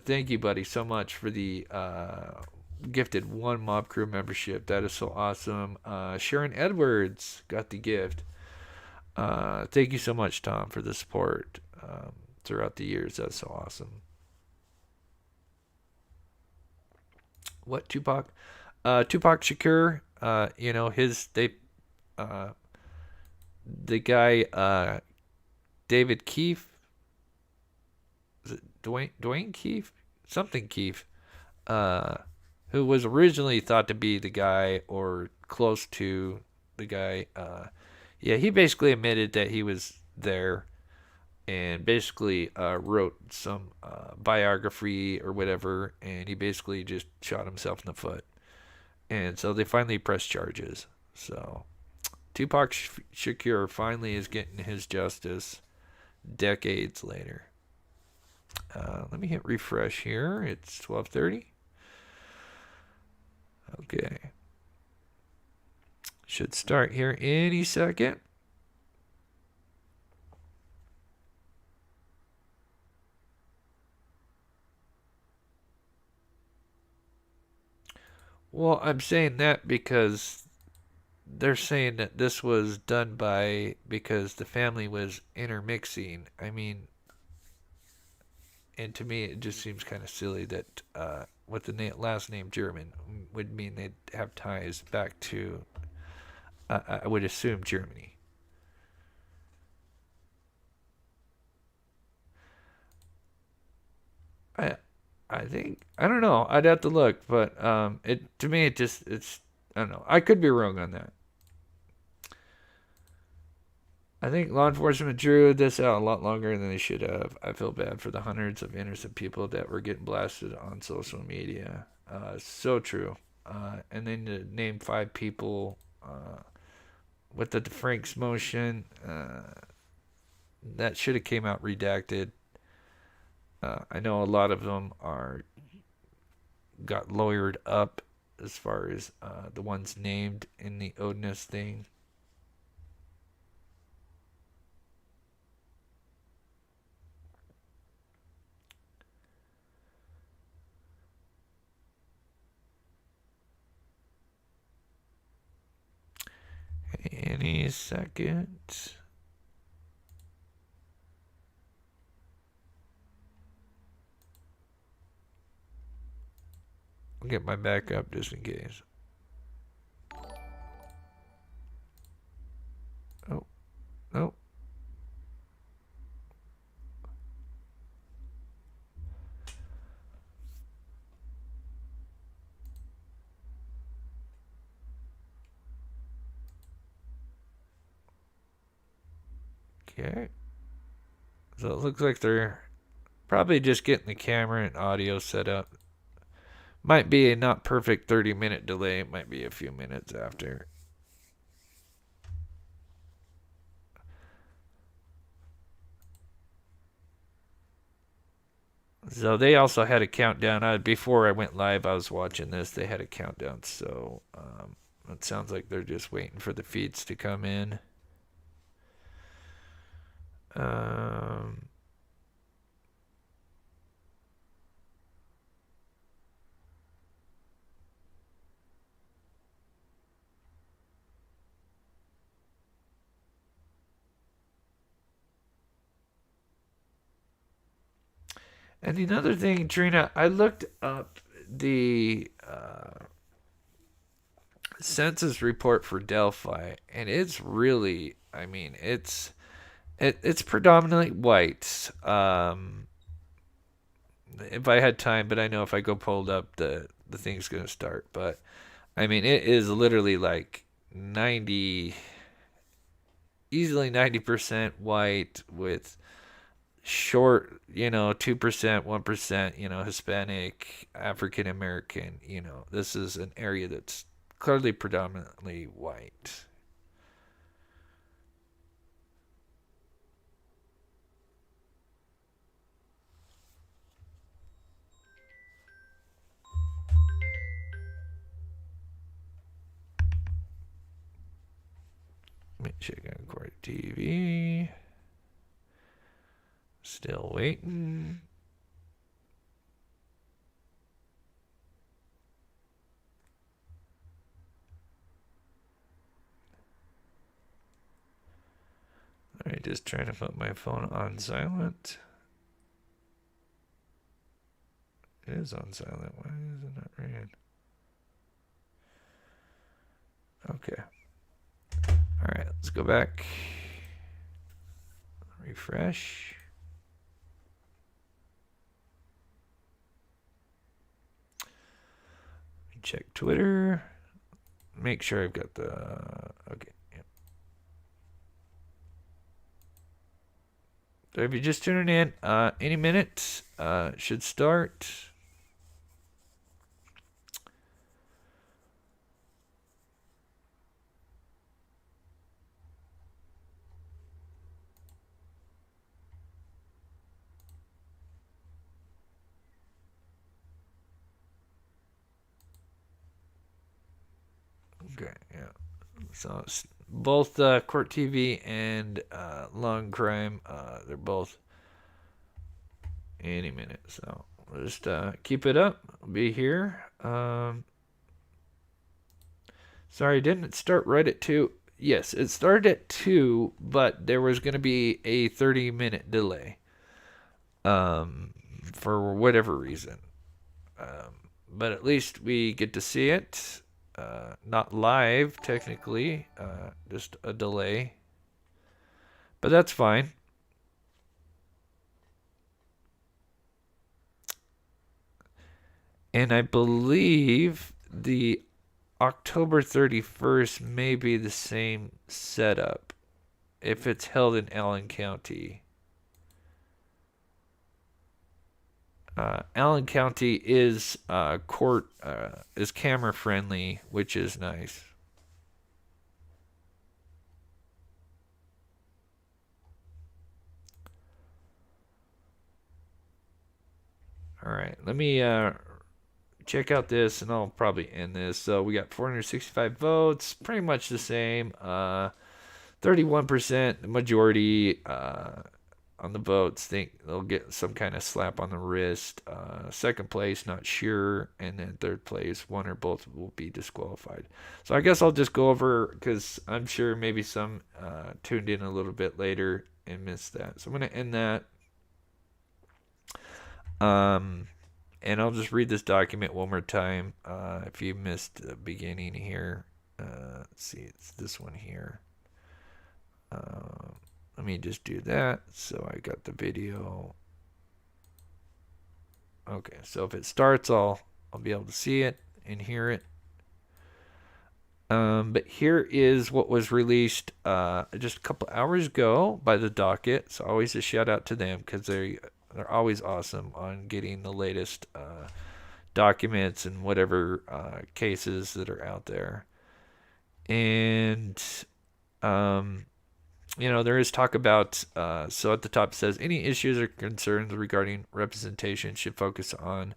Thank you, buddy, so much for the gifted one mob crew membership. That is so awesome. Sharon Edwards got the gift. Thank you so much, Tom, for the support throughout the years. That's so awesome. What, Tupac? Tupac Shakur. You know the guy David Keefe. Is it Dwayne Keefe? Something Keefe. Who was originally thought to be the guy or close to the guy. Yeah, he basically admitted that he was there and basically wrote some biography or whatever, and he basically just shot himself in the foot. And so they finally pressed charges. So Tupac Shakur finally is getting his justice decades later. Let me hit refresh here. It's 12:30. Okay. Should start here any second. Well, I'm saying that because they're saying that this was done because the family was intermixing. I mean, and to me, it just seems kind of silly that with the last name German would mean they'd have ties back to, I would assume, Germany. I think, I don't know. I'd have to look, but to me it's I don't know. I could be wrong on that. I think law enforcement drew this out a lot longer than they should have. I feel bad for the hundreds of innocent people that were getting blasted on social media. So true. And then to name 5 people with the Frank's motion, that should have came out redacted. I know a lot of them got lawyered up as far as the ones named in the Odinist thing. Any second. I'll get my backup just in case. Oh, Okay. So it looks like they're probably just getting the camera and audio set up. Might be a not perfect 30-minute delay. It might be a few minutes after. So they also had a countdown. Before I went live, I was watching this. They had a countdown. So it sounds like they're just waiting for the feeds to come in. And another thing, Trina, I looked up the census report for Delphi, and it's really, I mean, it's predominantly white. If I had time, but I know if I go pulled up, the thing's gonna start. But I mean, it is literally like 90, easily 90% white with short, 2%, 1%, Hispanic, African American, this is an area that's clearly predominantly white. Let me check on Court TV. Still waiting. Alright, just trying to put my phone on silent. It is on silent. Why is it not ringing? Okay. Alright, let's go back. Refresh. Check Twitter. Make sure I've got the... Okay. Yep. So if you're just tuning in, any minute should start. Okay, yeah. So both Court TV and Long Crime, they're both any minute. So we'll just keep it up. I'll be here. Sorry, didn't it start right at 2? Yes, it started at 2, but there was going to be a 30-minute delay for whatever reason. But at least we get to see it. Not live, technically, just a delay. But that's fine. And I believe the October 31st may be the same setup if it's held in Allen County. Allen County is is camera friendly, which is nice. All right, let me check out this, and I'll probably end this. So we got 465 votes, pretty much the same. 31%, the majority on the votes think they'll get some kind of slap on the wrist. Second place, not sure. And then third place, one or both will be disqualified. So I guess I'll just go over, because I'm sure maybe some tuned in a little bit later and missed that. So I'm going to end that. And I'll just read this document one more time. If you missed the beginning here, let's see, it's this one here. Let me just do that. So I got the video. Okay, so if it starts, I'll be able to see it and hear it. But here is what was released just a couple hours ago by the docket. So always a shout out to them because they're always awesome on getting the latest documents and whatever cases that are out there. And there is talk about, so at the top it says, any issues or concerns regarding representation should focus on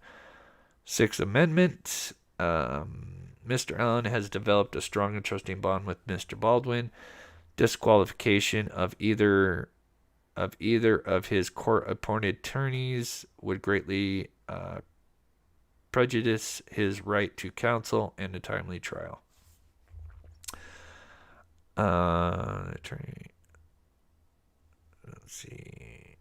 Sixth Amendment. Mr. Allen has developed a strong and trusting bond with Mr. Baldwin. Disqualification of either of his court-appointed attorneys would greatly prejudice his right to counsel and a timely trial. Attorney. Let's see.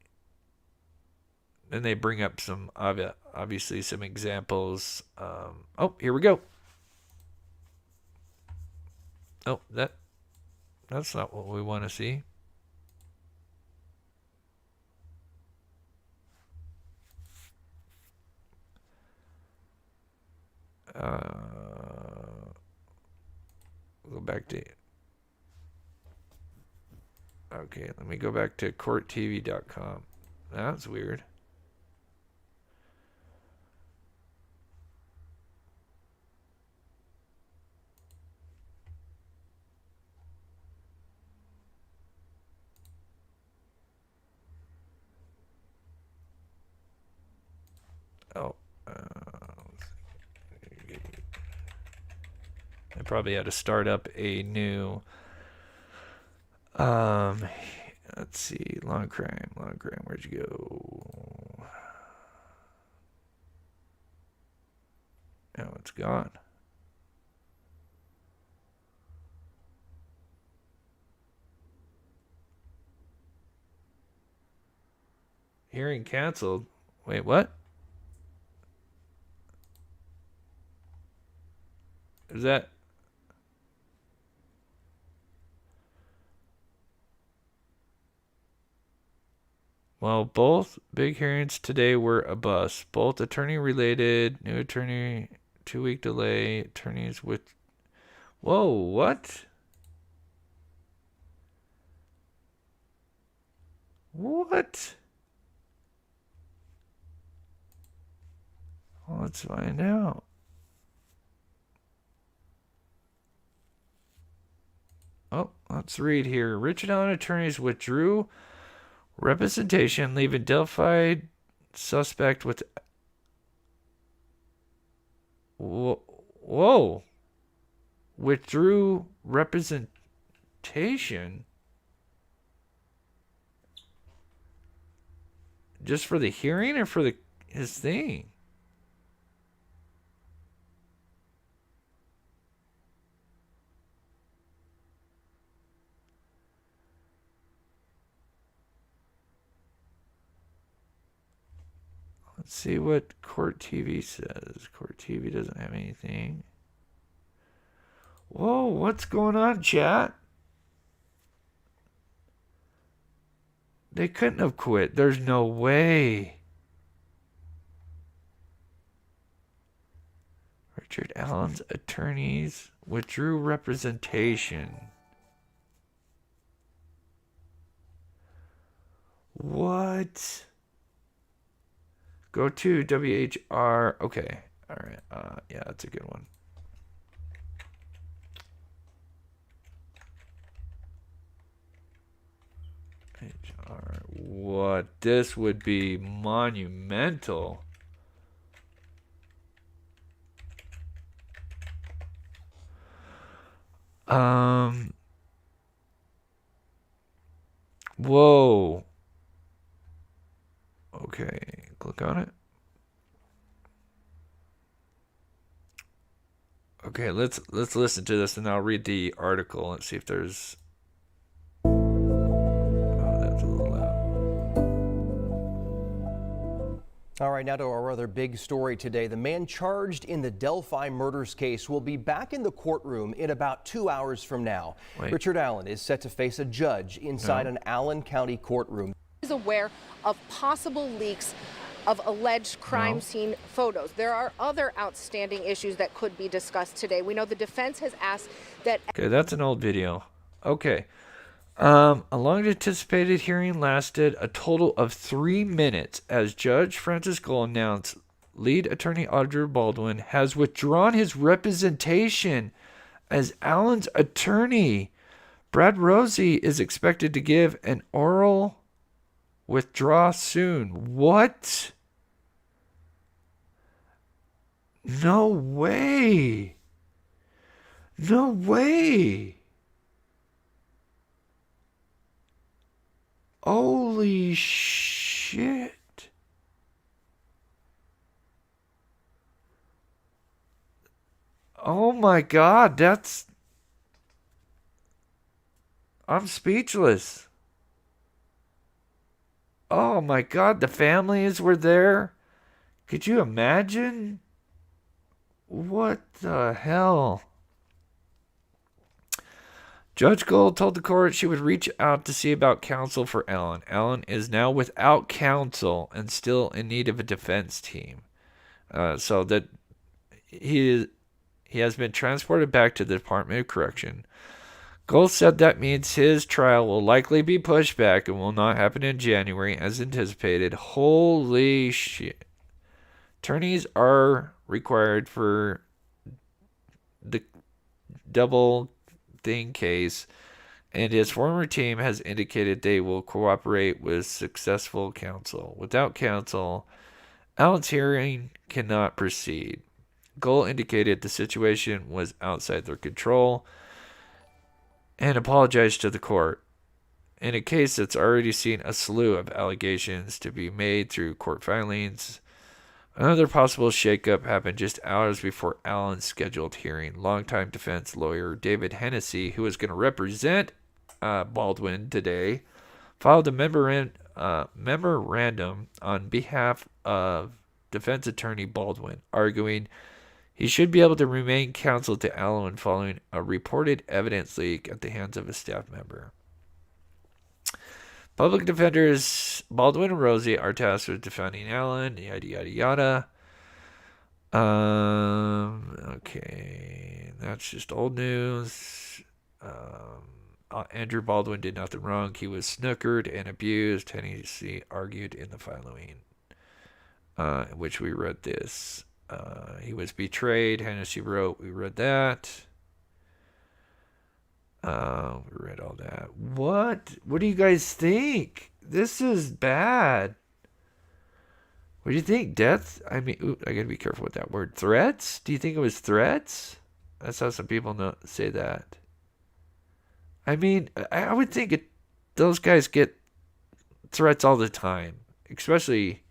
Then they bring up some obviously some examples. Here we go. Oh, that's not what we want to see. Go back to. Okay, let me go back to courttv.com. That's weird. Oh, I probably had to start up a new. Let's see, long crime, where'd you go? Oh, it's gone. Hearing canceled. Wait, what? Is that? Well, both big hearings today were a bust. Both attorney-related, new attorney, 2-week delay, attorneys with... Whoa, what? What? Well, let's find out. Oh, let's read here. Richard Allen attorneys withdrew representation, leaving Delphi suspect with... Whoa. Withdrew representation? Just for the hearing or for his thing? Let's see what Court TV says. Court TV doesn't have anything. Whoa, what's going on, chat? They couldn't have quit. There's no way. Richard Allen's attorneys withdrew representation. What? Go to WHR. Okay. All right. Yeah, that's a good one. HR. What? This would be monumental. Whoa. Okay, click on it. Okay, let's listen to this and I'll read the article and see if there's... Oh, that's a little loud. All right, now to our other big story today. The man charged in the Delphi murders case will be back in the courtroom in about 2 hours from now. Wait. Richard Allen is set to face a judge inside an Allen County courtroom. Is aware of possible leaks of alleged crime scene photos. There are other outstanding issues that could be discussed today. We know the defense has asked that... Okay, that's an old video. Okay. A long anticipated hearing lasted a total of 3 minutes as Judge Francis Gold announced lead attorney Audrey Baldwin has withdrawn his representation as Alan's attorney. Brad Rosie is expected to give an oral withdraw soon. What? No way. No way. Holy shit. Oh my God, I'm speechless. Oh my God, the families were there. Could you imagine? What the hell? Judge Gold told the court she would reach out to see about counsel for Alan. Alan is now without counsel and still in need of a defense team. So that he has been transported back to the Department of Correction. Gold said that means his trial will likely be pushed back and will not happen in January as anticipated. Holy shit. Attorneys are required for the double thing case, and his former team has indicated they will cooperate with successful counsel. Without counsel, Alan's hearing cannot proceed. Gold indicated the situation was outside their control and apologized to the court. In a case that's already seen a slew of allegations to be made through court filings, another possible shakeup happened just hours before Alan's scheduled hearing. Longtime defense lawyer David Hennessy, who was going to represent Baldwin today, filed a memorandum on behalf of defense attorney Baldwin, arguing he should be able to remain counsel to Alan following a reported evidence leak at the hands of a staff member. Public defenders Baldwin and Rosie are tasked with defending Alan, yada, yada, yada. Okay, that's just old news. Andrew Baldwin did nothing wrong. He was snookered and abused. Hennessy argued in the following, which we read this. He was betrayed. Hennessy wrote, we read that. We read all that. What do you guys think? This is bad. What do you think? Death? I mean, I gotta be careful with that word. Threats? Do you think it was threats? That's how some people say that. I mean, I would think those guys get threats all the time. Especially,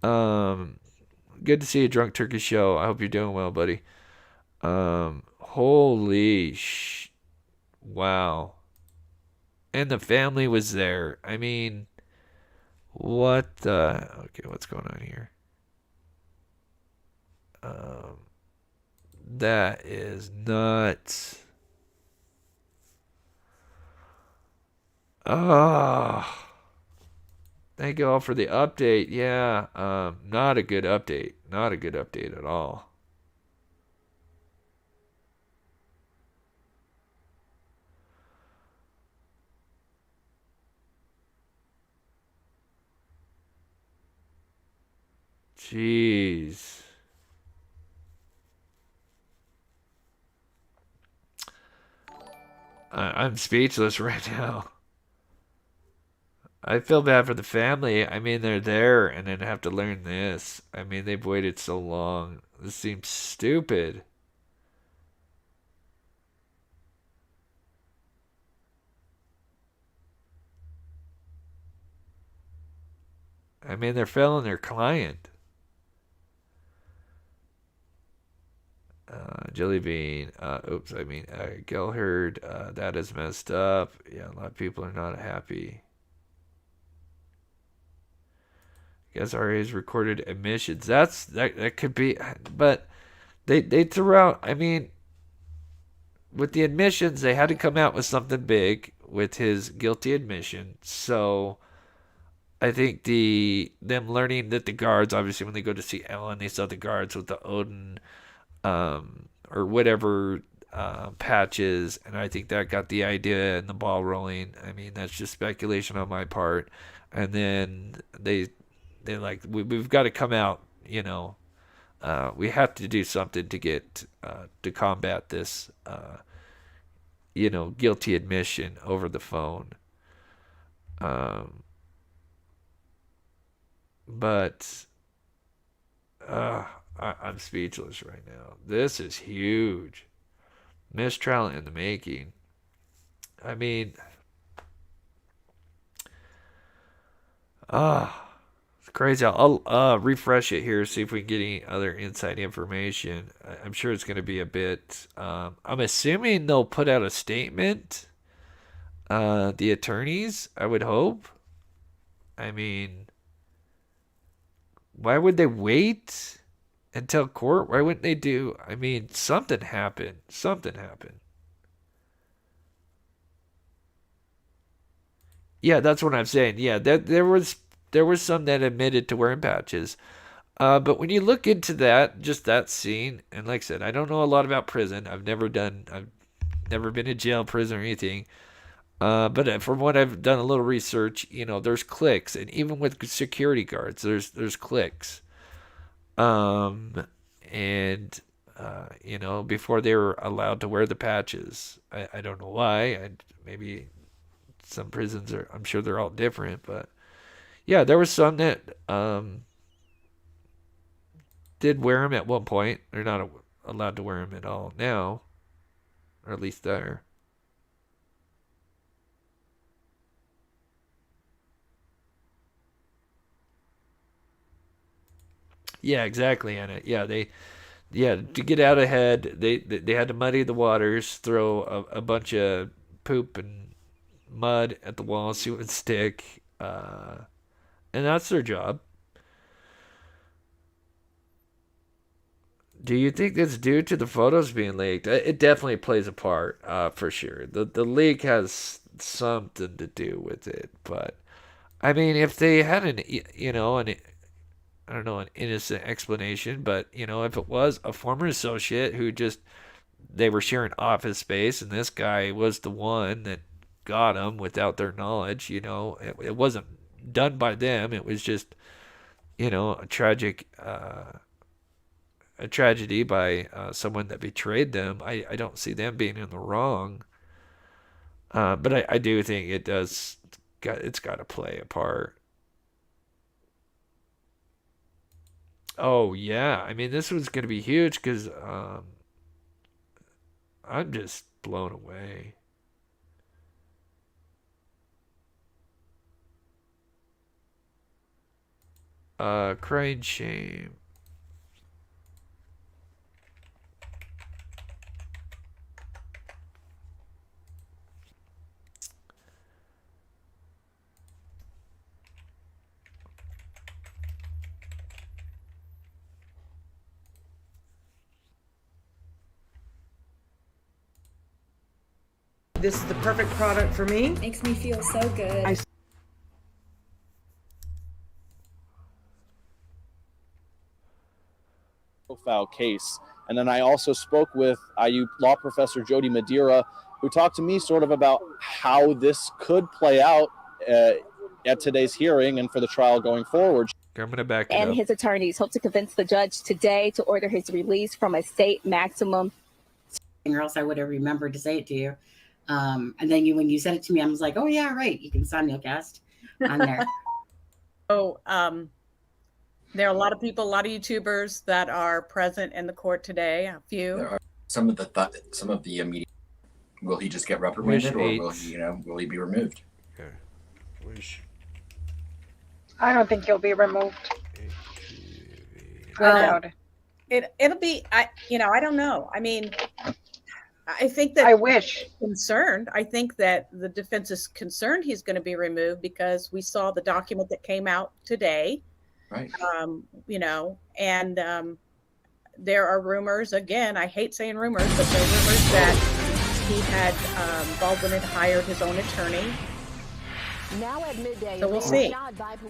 good to see a Drunk Turkey show. I hope you're doing well, buddy. Wow. And the family was there. I mean, what the... Okay, what's going on here? That is nuts. Oh. Thank you all for the update. Yeah, not a good update. Not a good update at all. Jeez. I'm speechless right now. I feel bad for the family. I mean, they're there and then have to learn this. I mean, they've waited so long. This seems stupid. I mean, they're failing their client. Jelly Bean. Gelhard. That is messed up. Yeah, a lot of people are not happy. Guess RA's recorded admissions. That could be, but they threw out. I mean, with the admissions, they had to come out with something big with his guilty admission. So I think them learning that the guards, obviously when they go to see Ellen, they saw the guards with the Odin or whatever patches, and I think that got the idea and the ball rolling. I mean, that's just speculation on my part. And then they're like, we've got to come out, we have to do something to get to combat this guilty admission over the phone. But I'm speechless right now. This is huge. Mistrial in the making. I mean, it's crazy. I'll refresh it here, see if we can get any other inside information. I'm sure it's going to be a bit. I'm assuming they'll put out a statement. The attorneys, I would hope. I mean, why would they wait until court? Why wouldn't they do? I mean, something happened. Something happened. Yeah, that's what I'm saying. Yeah, there was some that admitted to wearing patches. But when you look into that, just that scene, and like I said, I don't know a lot about prison. I've never been in jail, prison, or anything. But from what I've done a little research, there's clicks, and even with security guards, there's clicks. Before they were allowed to wear the patches, I don't know why. Maybe some prisons I'm sure they're all different, but yeah, there was some that did wear them at one point. They're not allowed to wear them at all now, or at least there. Yeah, exactly, Anna. Yeah, to get out ahead, they had to muddy the waters, throw a bunch of poop and mud at the wall, see what would stick, and that's their job. Do you think that's due to the photos being leaked? It definitely plays a part, for sure. The leak has something to do with it, but I mean, if they had an I don't know, an innocent explanation, but if it was a former associate who they were sharing office space, and this guy was the one that got them without their knowledge, it wasn't done by them. It was just, a tragedy by someone that betrayed them. I don't see them being in the wrong. But I do think it's got to play a part. Oh yeah, I mean this was gonna be huge because I'm just blown away. Crying shame. This is the perfect product for me. Makes me feel so good. Profile case. And then I also spoke with IU law professor Jody Madeira, who talked to me sort of about how this could play out at today's hearing and for the trial going forward. I'm going to back it and up. His attorneys hope to convince the judge today to order his release from a state maximum. Or else I would have remembered to say it to you. And then when you said it to me, I was like, oh yeah, right. You can simulcast on there. There are a lot of people, a lot of YouTubers that are present in the court today. A few. There are some of the immediate. Will he just get reprimanded, or will he be removed? Okay. I don't think he'll be removed. I doubt it. It'll be. I don't know. I mean, I think that I wish concerned. I think that the defense is concerned he's going to be removed because we saw the document that came out today. Right. And there are rumors. Again, I hate saying rumors, but there are rumors that he had Baldwin had hired his own attorney Now at midday. So we'll see.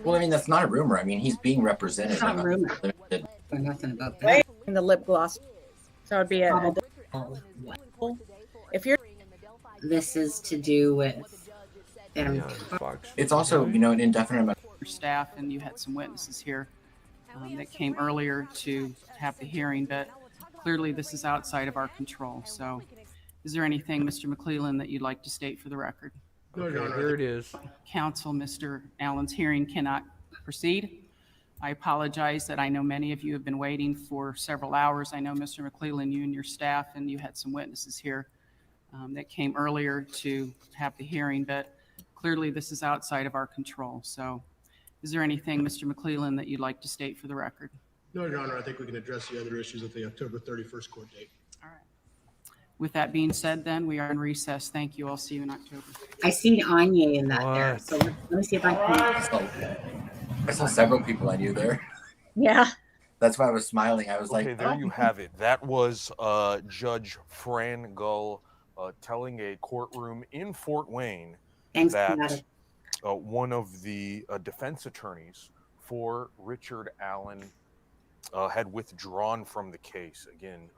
Well, I mean, that's not a rumor. I mean, he's being represented. It's not a in rumor. limited- Or nothing about that. In the lip gloss. So it'd be a if you're This is to do with them. It's also, you know, an indefinite amount. Staff, and you had some witnesses here that came earlier to have the hearing, but clearly this is outside of our control. So is there anything, Mr. McClellan, that you'd like to state for the record? Okay, here it is. Counsel, Mr. Allen's hearing cannot proceed. I apologize that I know many of you have been waiting for several hours. I know, Mr. McClellan, you and your staff, and you had some witnesses here that came earlier to have the hearing, but clearly this is outside of our control. So is there anything, Mr. McClellan, that you'd like to state for the record? No, Your Honor, I think we can address the other issues at the October 31st court date. All right. With that being said, then, we are in recess. Thank you. I'll see you in October. I see Anya in that there. So let me see if I can. I saw several people I knew there. Yeah. That's why I was smiling. I was Okay, like, there you have it. That was Judge Fran Gull telling a courtroom in Fort Wayne that one of the defense attorneys for Richard Allen had withdrawn from the case. Again,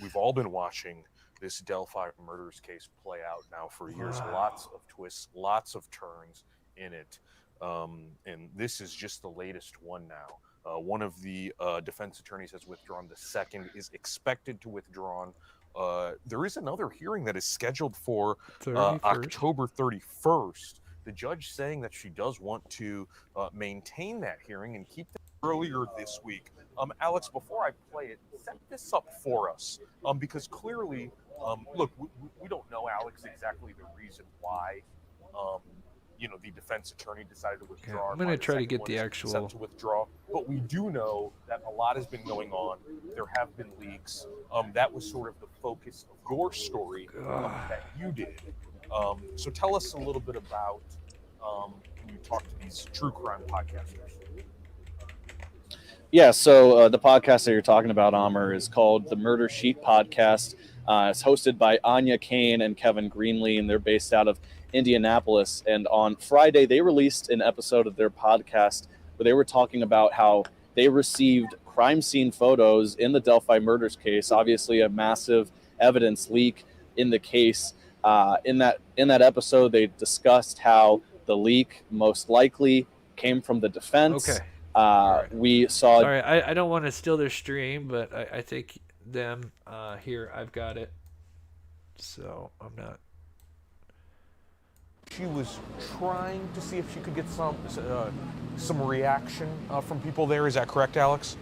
we've all been watching this Delphi murders case play out now for years. Lots of twists, lots of turns in it. And this is just the latest one now. One of the defense attorneys has withdrawn. The second is expected to withdraw. There is another hearing that is scheduled for October 31st. The judge saying that she does want to maintain that hearing and keep it earlier this week. Alex, before I play it, set this up for us, because clearly, look, we don't know, Alex, exactly the reason why, the defense attorney decided to withdraw. I'm going to try to get the actual... to withdraw, but we do know that a lot has been going on. There have been leaks. That was sort of the focus of your story that you did. So tell us a little bit about when you talk to these true crime podcasters. Yeah, so the podcast that you're talking about, Amr, is called the Murder Sheet Podcast. It's hosted by Anya Kane and Kevin Greenlee, and they're based out of Indianapolis. And on Friday, they released an episode of their podcast where they were talking about how they received crime scene photos in the Delphi murders case, obviously a massive evidence leak in the case. In that episode, they discussed how the leak most likely came from the defense. Okay. We saw... Sorry, I don't want to steal their stream, but I think them here, I've got it. So I'm not... She was trying to see if she could get some reaction from people there. Is that correct, Alex?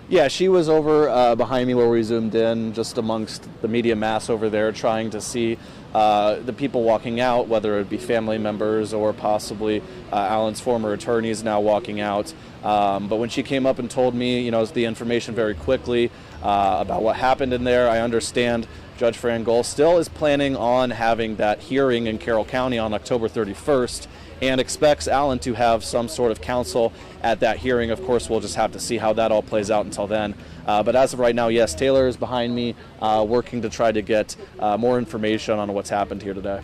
Yeah, she was over behind me where we zoomed in, just amongst the media mass over there, trying to see the people walking out, whether it be family members or possibly Alan's former attorneys now walking out. But when she came up and told me, the information very quickly about what happened in there, I understand Judge Fran Gull still is planning on having that hearing in Carroll County on October 31st and expects Alan to have some sort of counsel at that hearing. Of course, we'll just have to see how that all plays out until then. But as of right now, yes, Taylor is behind me working to try to get more information on what's happened here today.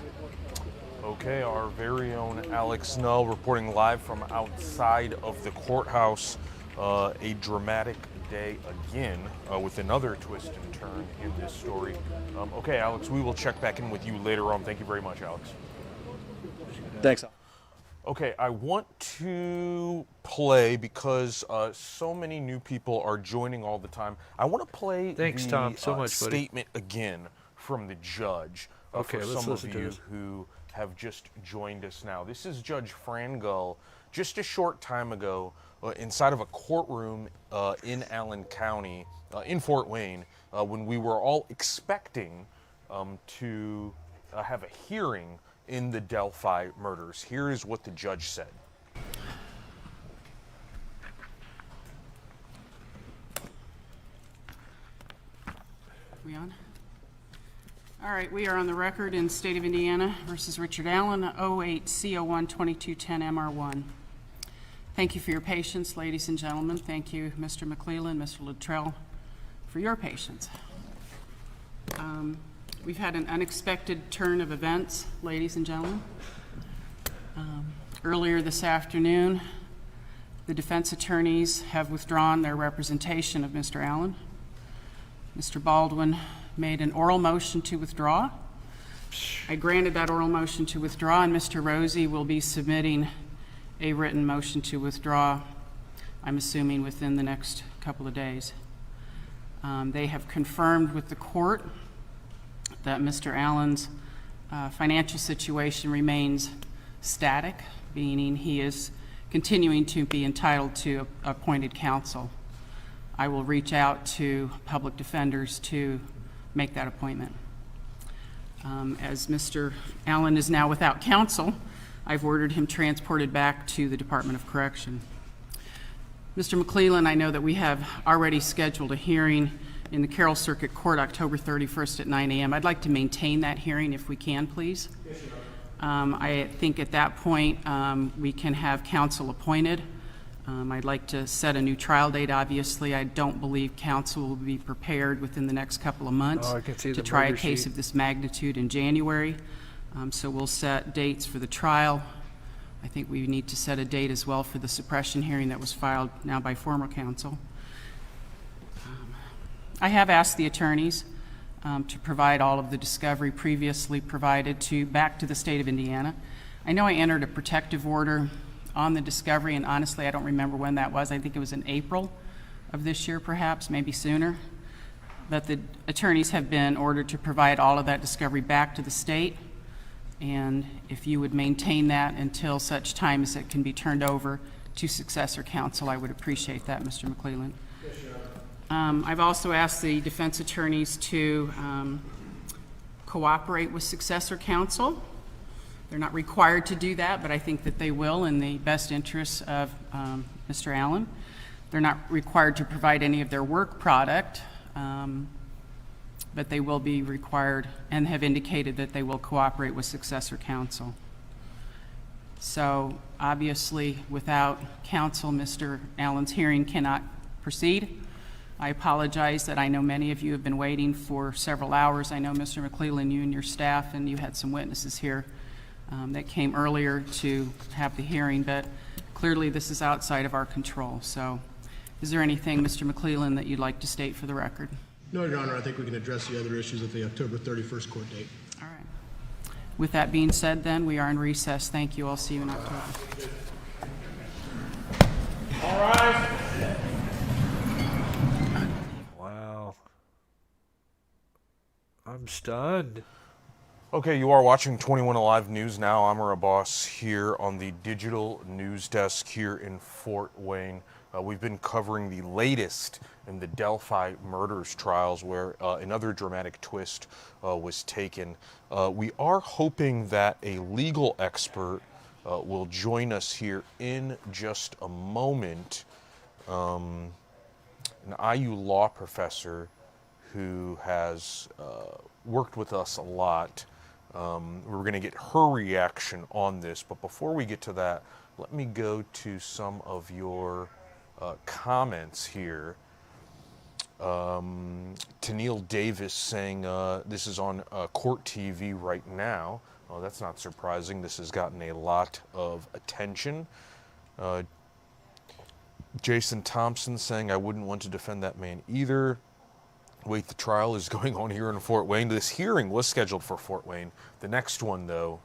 Okay, our very own Alex Null reporting live from outside of the courthouse. A dramatic day again with another twist and turn in this story. Okay, Alex, we will check back in with you later on. Thank you very much, Alex. Thanks. Okay, I want to play, because so many new people are joining all the time, I want to play Tom, so much, statement again from the judge for some of you who have just joined us now. This is Judge Fran Gull just a short time ago inside of a courtroom in Allen County, in Fort Wayne, when we were all expecting to have a hearing in the Delphi murders. Here is what the judge said. We on? All right, we are on the record in State of Indiana versus Richard Allen, 08-CO1-2210-MR1. Thank you for your patience, ladies and gentlemen. Thank you, Mr. McClellan, Mr. Luttrell, for your patience. We've had an unexpected turn of events, ladies and gentlemen. Earlier this afternoon, the defense attorneys have withdrawn their representation of Mr. Allen. Mr. Baldwin made an oral motion to withdraw. I granted that oral motion to withdraw, and Mr. Rosie will be submitting a written motion to withdraw, I'm assuming within the next couple of days. They have confirmed with the court that Mr. Allen's financial situation remains static, meaning he is continuing to be entitled to appointed counsel. I will reach out to public defenders to make that appointment. As Mr. Allen is now without counsel, I've ordered him transported back to the Department of Correction. Mr. McClellan, I know that we have already scheduled a hearing in the Carroll Circuit Court October 31st at 9 a.m. I'd like to maintain that hearing if we can, please. I think at that point we can have counsel appointed. I'd like to set a new trial date. Obviously, I don't believe counsel will be prepared within the next couple of months to try a case of this magnitude in January. So we'll set dates for the trial. I think we need to set a date as well for the suppression hearing that was filed now by former counsel. I have asked the attorneys to provide all of the discovery previously provided back to the state of Indiana. I know I entered a protective order on the discovery, and honestly, I don't remember when that was. I think it was in April of this year, perhaps, maybe sooner. But the attorneys have been ordered to provide all of that discovery back to the state, and if you would maintain that until such time as it can be turned over to successor counsel, I would appreciate that, Mr. McClellan. I've also asked the defense attorneys to cooperate with successor counsel. They're not required to do that, but I think that they will in the best interests of Mr. Allen. They're not required to provide any of their work product, but they will be required and have indicated that they will cooperate with successor counsel. So obviously, without counsel, Mr. Allen's hearing cannot proceed. I apologize that I know many of you have been waiting for several hours. I know, Mr. McClellan, you and your staff, and you had some witnesses here that came earlier to have the hearing, but clearly this is outside of our control. So is there anything, Mr. McClellan, that you'd like to state for the record? No, Your Honor, I think we can address the other issues at the October 31st court date. All right. With that being said, then, we are in recess. Thank you. I'll see you in October. All right. Wow. I'm stunned. Okay, you are watching 21 Alive News now. I'm Abbas here on the digital news desk here in Fort Wayne. We've been covering the latest in the Delphi murders trials where another dramatic twist was taken. We are hoping that a legal expert will join us here in just a moment. An IU law professor who has worked with us a lot. We're going to get her reaction on this, but before we get to that, let me go to some of your comments here. Tennille Davis saying this is on Court TV right now. Oh, that's not surprising. This has gotten a lot of attention. Jason Thompson saying I wouldn't want to defend that man either. Wait, the trial is going on here in Fort Wayne. This hearing was scheduled for Fort Wayne. The next one, though,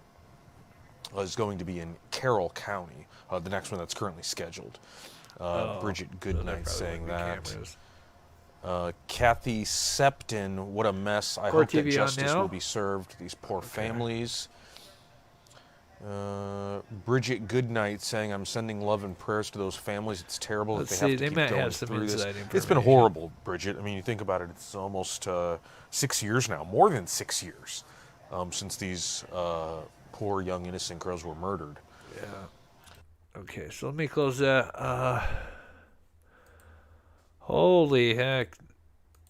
is going to be in Carroll County. The next one that's currently scheduled. Bridget Goodnight saying that. Kathy Septon, what a mess. I hope that justice will be served. These poor families. Bridget Goodnight saying, I'm sending love and prayers to those families. It's terrible that they have to keep going through this. It's been horrible, Bridget. I mean, you think about it, it's almost 6 years now, more than 6 years, since these poor young innocent girls were murdered. Yeah. Okay, so let me close that. Holy heck.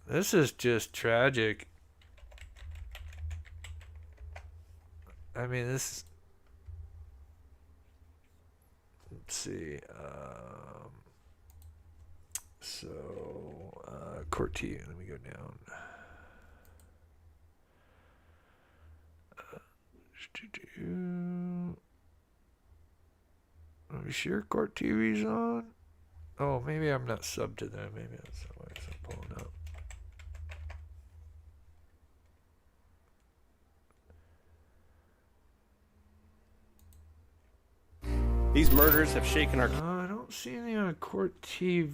This is just tragic. I mean, this... Let's see. Court T. Let me go down. You sure court TV's on? Oh, maybe I'm not subbed to them. Maybe that's why it's not pulling up. These murders have shaken our... I don't see anything on court TV.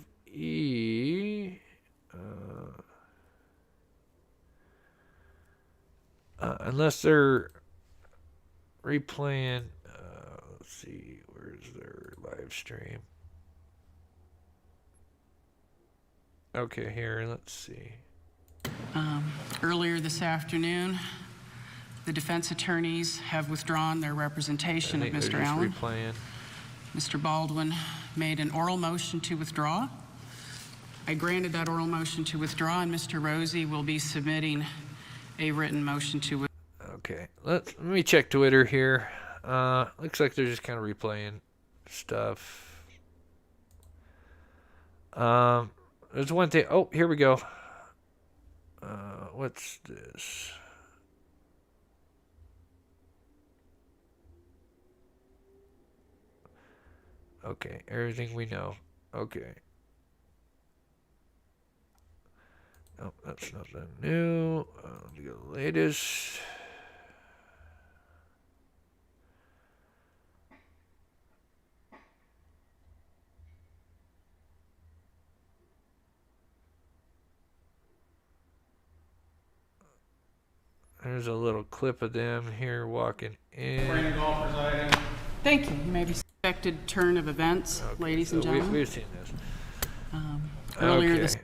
Unless they're replaying. Let's see, where's their live stream? Okay, here, let's see. Earlier this afternoon, the defense attorneys have withdrawn their representation of Mr. Allen. Replaying. Mr. Baldwin made an oral motion to withdraw. I granted that oral motion to withdraw, and Mr. Rosie will be submitting a written motion to withdraw. Okay, let me check Twitter here. Looks like they're just kind of replaying stuff. There's one thing. Oh, here we go. What's this? Okay, everything we know. Okay. No, that's nothing new. The latest. There's a little clip of them here walking in. Thank you. You may be expected turn of events, Okay, ladies and so gentlemen. we've seen this. Earlier Okay. this.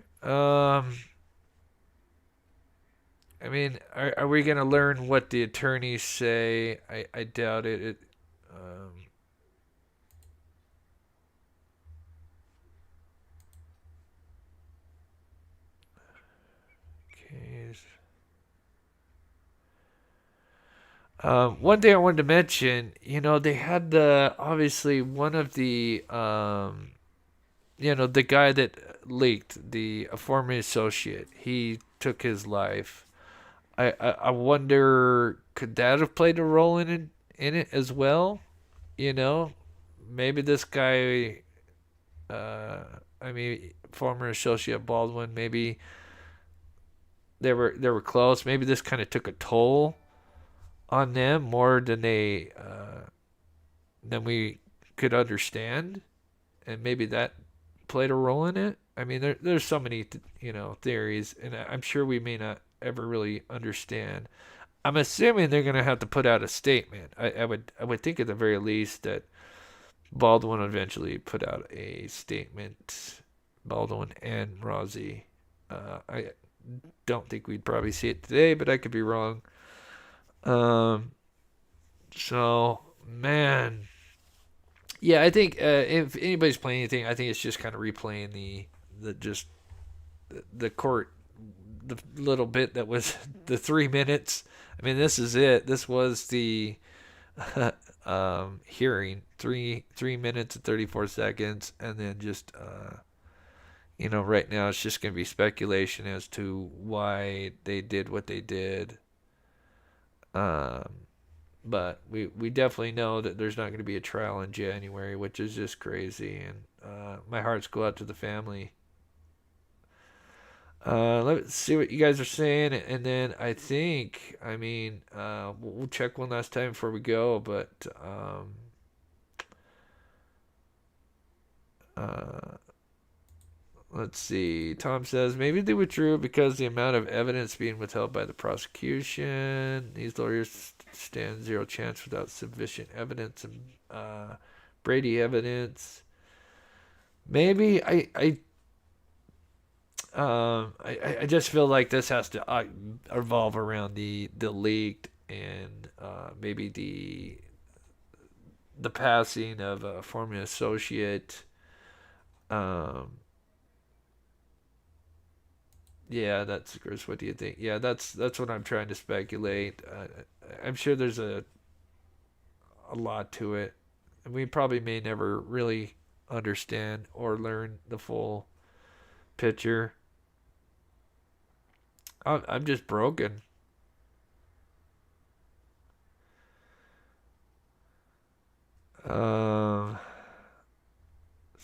I mean, are we gonna learn what the attorneys say? I doubt it. Case. One thing I wanted to mention, they had obviously one of the, the guy that leaked, a former associate, he took his life. I wonder, could that have played a role in it as well? Maybe this guy, former associate Baldwin, maybe they were close. Maybe this kind of took a toll on them more than than we could understand, and maybe that played a role in it. I mean, there's so many theories, and I'm sure we may not ever really understand. I'm assuming they're gonna have to put out a statement. I would think at the very least that Baldwin eventually put out a statement. Baldwin and Rosie. I don't think we'd probably see it today, but I could be wrong. So, man. Yeah, I think if anybody's playing anything, I think it's just kind of replaying the court, the little bit that was the 3 minutes. I mean, this is it. This was the hearing, 3 minutes and 34 seconds, and then just right now it's just going to be speculation as to why they did what they did. But we definitely know that there's not going to be a trial in January, which is just crazy, and my hearts go out to the family. Let's see what you guys are saying, and then I think, we'll check one last time before we go, but let's see. Tom says, maybe they withdrew because the amount of evidence being withheld by the prosecution. These lawyers stand zero chance without sufficient evidence and Brady evidence. Maybe I just feel like this has to revolve around the leaked and maybe the passing of a former associate. Yeah, that's Chris. What do you think? Yeah, that's what I'm trying to speculate. I'm sure there's a lot to it, and we probably may never really understand or learn the full picture. I'm just broken.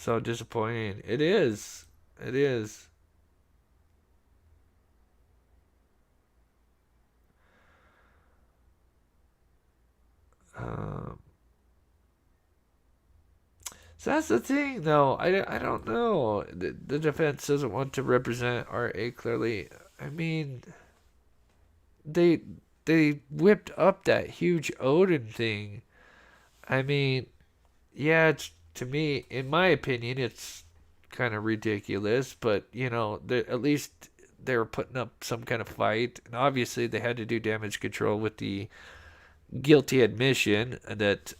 So disappointing. It is. It is. So that's the thing, though. I don't know. The defense doesn't want to represent RA clearly. I mean, they whipped up that huge Odin thing. I mean, yeah, it's, to me, in my opinion, it's kind of ridiculous. But at least they were putting up some kind of fight, and obviously they had to do damage control with the guilty admission that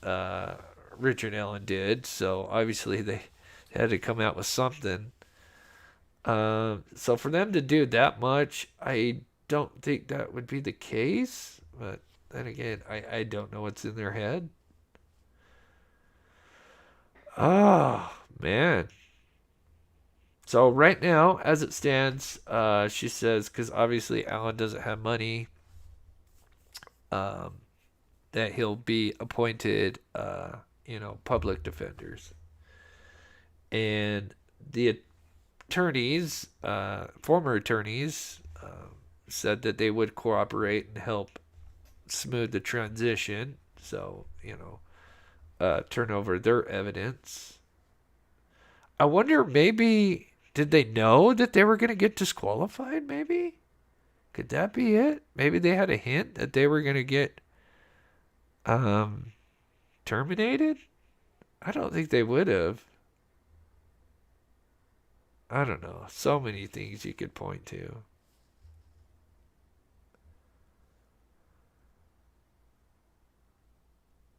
Richard Allen did. So obviously they had to come out with something. So for them to do that much, I don't think that would be the case. But then again, I don't know what's in their head. Oh, man. So right now, as it stands, she says, because obviously Allen doesn't have money, that he'll be appointed, public defenders. And the attorneys, former attorneys, said that they would cooperate and help smooth the transition. So, turn over their evidence. I wonder, maybe, did they know that they were going to get disqualified, maybe? Could that be it? Maybe they had a hint that they were going to get terminated? I don't think they would have. I don't know. So many things you could point to.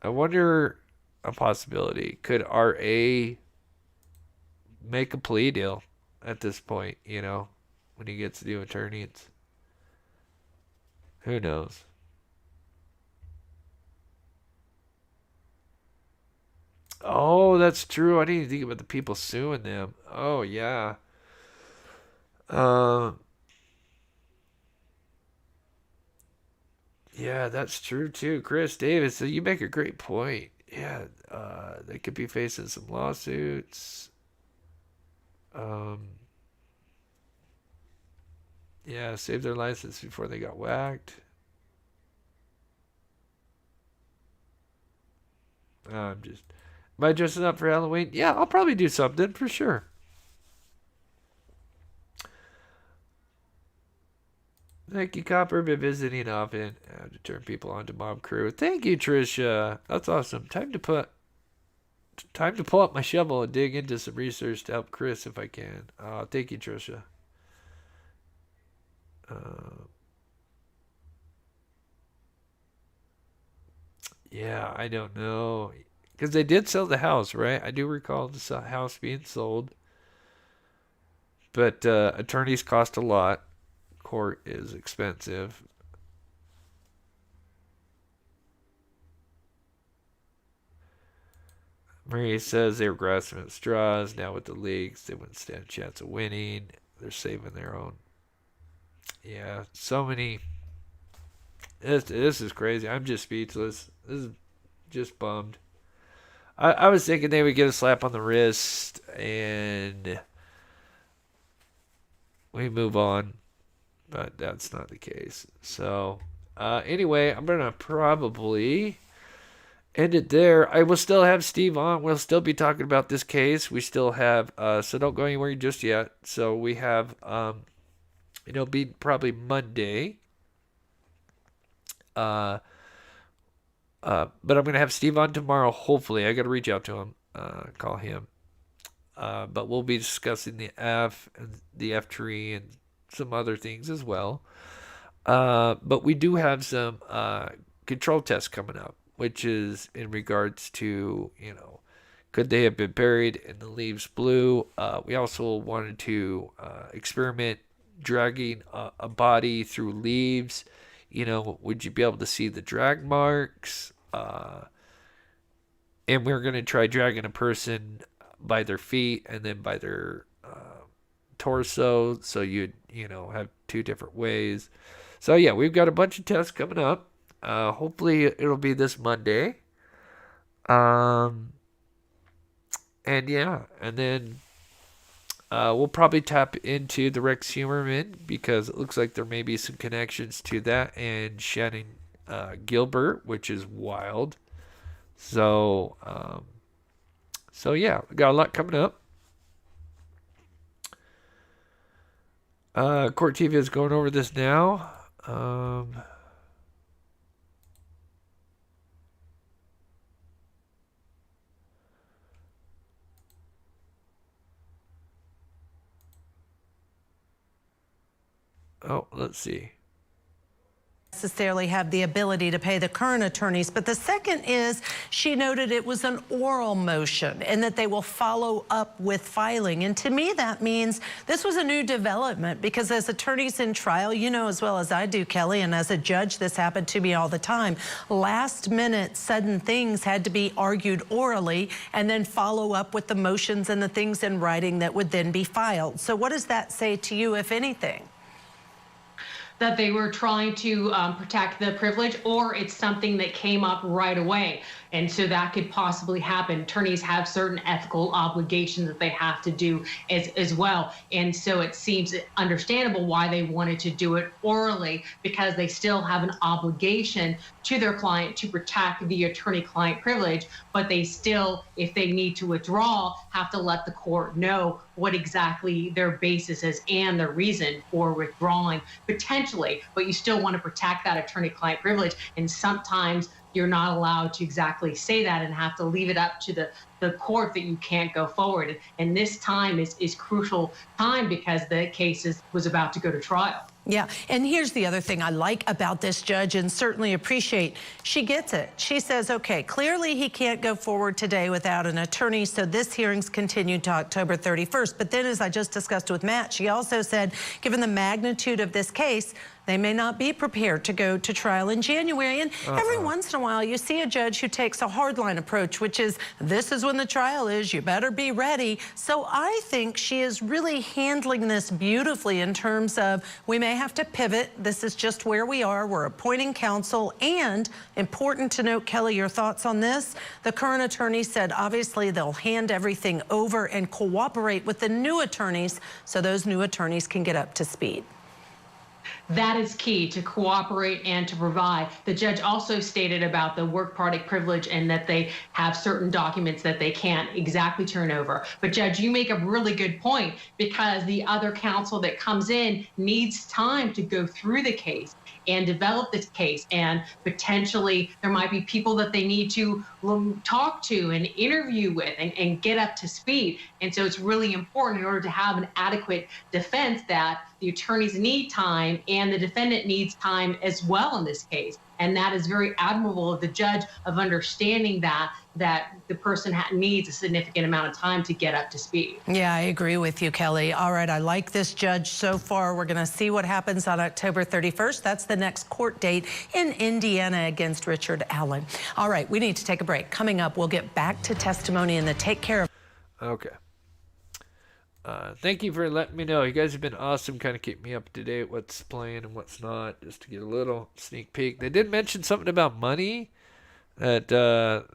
I wonder, a possibility. Could RA make a plea deal at this point, when he gets to do attorneys? Who knows? Oh, that's true. I didn't even think about the people suing them. Oh, yeah. Yeah, that's true too. Chris Davis, so you make a great point. Yeah, they could be facing some lawsuits. Yeah, save their license before they got whacked. Am I dressing up for Halloween? Yeah, I'll probably do something for sure. Thank you, Copper. Been visiting often. I have to turn people on to Mob Crew. Thank you, Trisha. That's awesome. Time to pull up my shovel and dig into some research to help Chris if I can. Thank you, Trisha. Yeah, I don't know. Because they did sell the house, right? I do recall the house being sold. But attorneys cost a lot. Court is expensive. Marie says they were grasping at straws. Now with the leagues, they wouldn't stand a chance of winning. They're saving their own. Yeah, so many. This is crazy. I'm just speechless. This is just bummed. I was thinking they would get a slap on the wrist and we move on. But that's not the case. So, anyway, I'm going to probably end it there. I will still have Steve on. We'll still be talking about this case. We still have, so don't go anywhere just yet. So we have, it'll be probably Monday. But I'm going to have Steve on tomorrow, hopefully. I got to reach out to him, call him. But we'll be discussing the F and the F tree and some other things as well. But we do have some control tests coming up, which is in regards to, could they have been buried in the leaves blue? We also wanted to experiment dragging a body through leaves. Would you be able to see the drag marks? And we're going to try dragging a person by their feet and then by their torso, so you'd have two different ways. So yeah, we've got a bunch of tests coming up. Hopefully it'll be this Monday. And yeah, and then we'll probably tap into the Rex Humorman because it looks like there may be some connections to that and Shannon Gilbert, which is wild. So, yeah, we got a lot coming up. Court TV is going over this now. Oh, let's see. Necessarily have the ability to pay the current attorneys, but the second is she noted it was an oral motion and that they will follow up with filing. And to me, that means this was a new development because as attorneys in trial, you know as well as I do, Kelly, and as a judge, this happened to me all the time. Last minute, sudden things had to be argued orally and then follow up with the motions and the things in writing that would then be filed. So what does that say to you, if anything? That they were trying to protect the privilege, or it's something that came up right away. And so that could possibly happen. Attorneys have certain ethical obligations that they have to do as well. And so it seems understandable why they wanted to do it orally, because they still have an obligation to their client to protect the attorney-client privilege, but they still, if they need to withdraw, have to let the court know what exactly their basis is and the reason for withdrawing potentially, but you still want to protect that attorney-client privilege. And sometimes you're not allowed to exactly say that and have to leave it up to the court that you can't go forward. And this time is crucial time because the case was about to go to trial. Yeah, and here's the other thing I like about this judge and certainly appreciate. She gets it. She says, okay, clearly he can't go forward today without an attorney, so this hearing's continued to October 31st. But then, as I just discussed with Matt, she also said, given the magnitude of this case, they may not be prepared to go to trial in January. And every once in a while, you see a judge who takes a hardline approach, which is, this is when the trial is, you better be ready. So I think she is really handling this beautifully in terms of, we may have to pivot. This is just where we are. We're appointing counsel. And important to note, Kelly, your thoughts on this? The current attorney said, obviously, they'll hand everything over and cooperate with the new attorneys so those new attorneys can get up to speed. That is key, to cooperate and to provide. The judge also stated about the work product privilege and that they have certain documents that they can't exactly turn over. But Judge, you make a really good point, because the other counsel that comes in needs time to go through the case and develop this case, and potentially there might be people that they need to talk to and interview with and get up to speed. And so it's really important, in order to have an adequate defense, that the attorneys need time and the defendant needs time as well in this case. And that is very admirable of the judge, of understanding that the person needs a significant amount of time to get up to speed. Yeah, I agree with you, Kelly. All right, I like this judge so far. We're going to see what happens on October 31st. That's the next court date in Indiana against Richard Allen. All right, we need to take a break. Coming up, we'll get back to testimony and the take care of. Okay. Thank you for letting me know. You guys have been awesome. Kind of keep me up to date what's playing and what's not, just to get a little sneak peek. They did mention something about money, that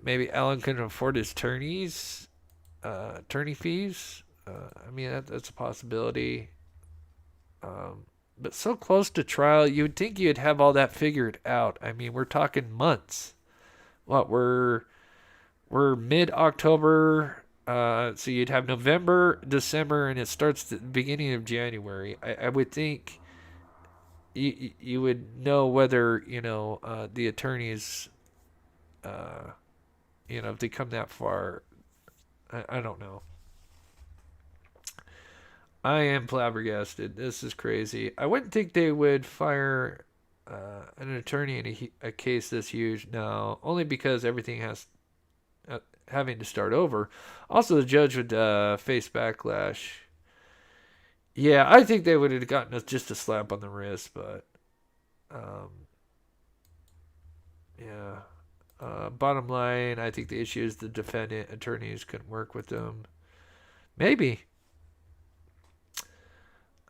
maybe Alan couldn't afford his attorney fees. I mean, that's a possibility. But so close to trial, you would think you'd have all that figured out. I mean, we're talking months. What, we're mid-October. So you'd have November, December, and it starts at the beginning of January. I would think you would know whether, the attorneys, if they come that far. I don't know. I am flabbergasted. This is crazy. I wouldn't think they would fire an attorney in a case this huge now, only because everything has having to start over. Also, the judge would face backlash. Yeah, I think they would have gotten just a slap on the wrist, but bottom line, I think the issue is the defendant attorneys couldn't work with them. Maybe.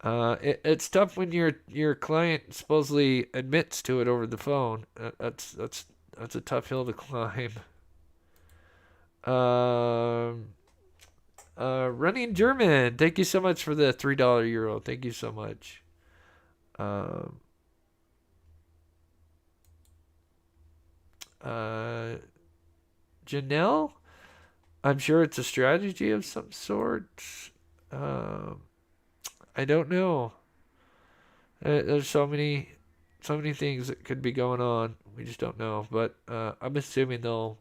It's tough when your client supposedly admits to it over the phone. That's a tough hill to climb. Running German, thank you so much for the $3 euro. Thank you so much. Janelle, I'm sure it's a strategy of some sort. I don't know. There's so many things that could be going on. We just don't know. But I'm assuming they'll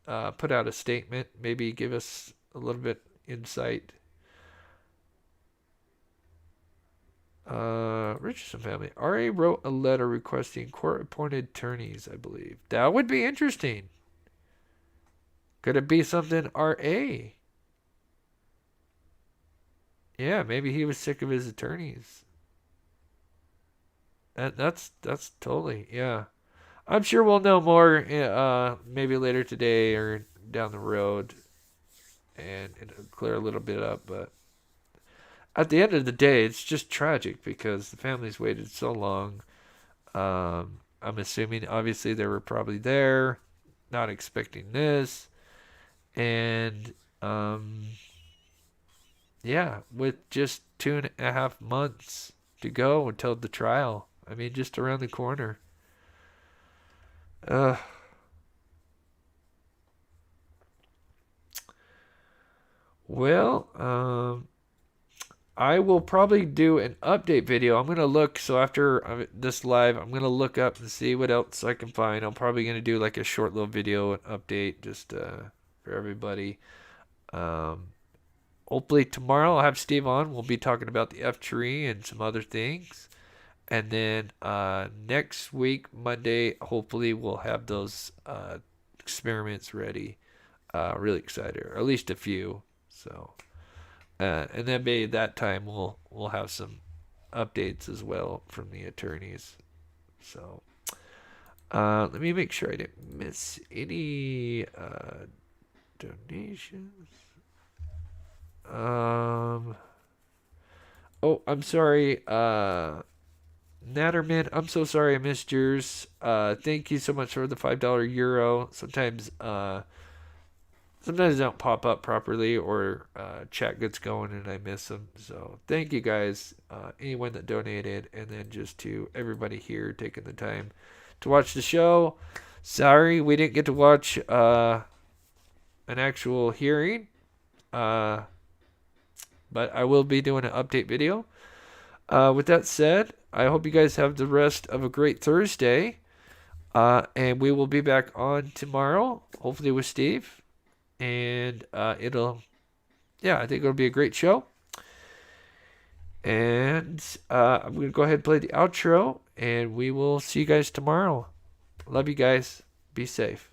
put out a statement, maybe give us a little bit insight. Richardson family. RA wrote a letter requesting court-appointed attorneys, I believe. That would be interesting. Could it be something RA? Yeah, maybe he was sick of his attorneys. That's totally, yeah. I'm sure we'll know more maybe later today or down the road, and it'll clear a little bit up. But at the end of the day, it's just tragic because the family's waited so long. I'm assuming, obviously, they were probably there, not expecting this, and yeah, with just 2.5 months to go until the trial. I mean, just around the corner. Well, I will probably do an update video. I'm going to look, so after this live, I'm going to look up and see what else I can find. I'm probably going to do like a short little video, an update, just for everybody. Hopefully tomorrow I'll have Steve on. We'll be talking about the F tree and some other things. And then next week, Monday, hopefully we'll have those experiments ready. Really excited, or at least a few. So, and then maybe that time we'll have some updates as well from the attorneys. So, let me make sure I didn't miss any donations. Oh, I'm sorry. Natterman, I'm so sorry I missed yours. Thank you so much for the $5 euro. Sometimes it don't pop up properly, or chat gets going and I miss them. So thank you guys, anyone that donated, and then just to everybody here taking the time to watch the show. Sorry we didn't get to watch an actual hearing, but I will be doing an update video. With that said, I hope you guys have the rest of a great Thursday. And we will be back on tomorrow, hopefully with Steve. And I think it'll be a great show. And I'm going to go ahead and play the outro. And we will see you guys tomorrow. Love you guys. Be safe.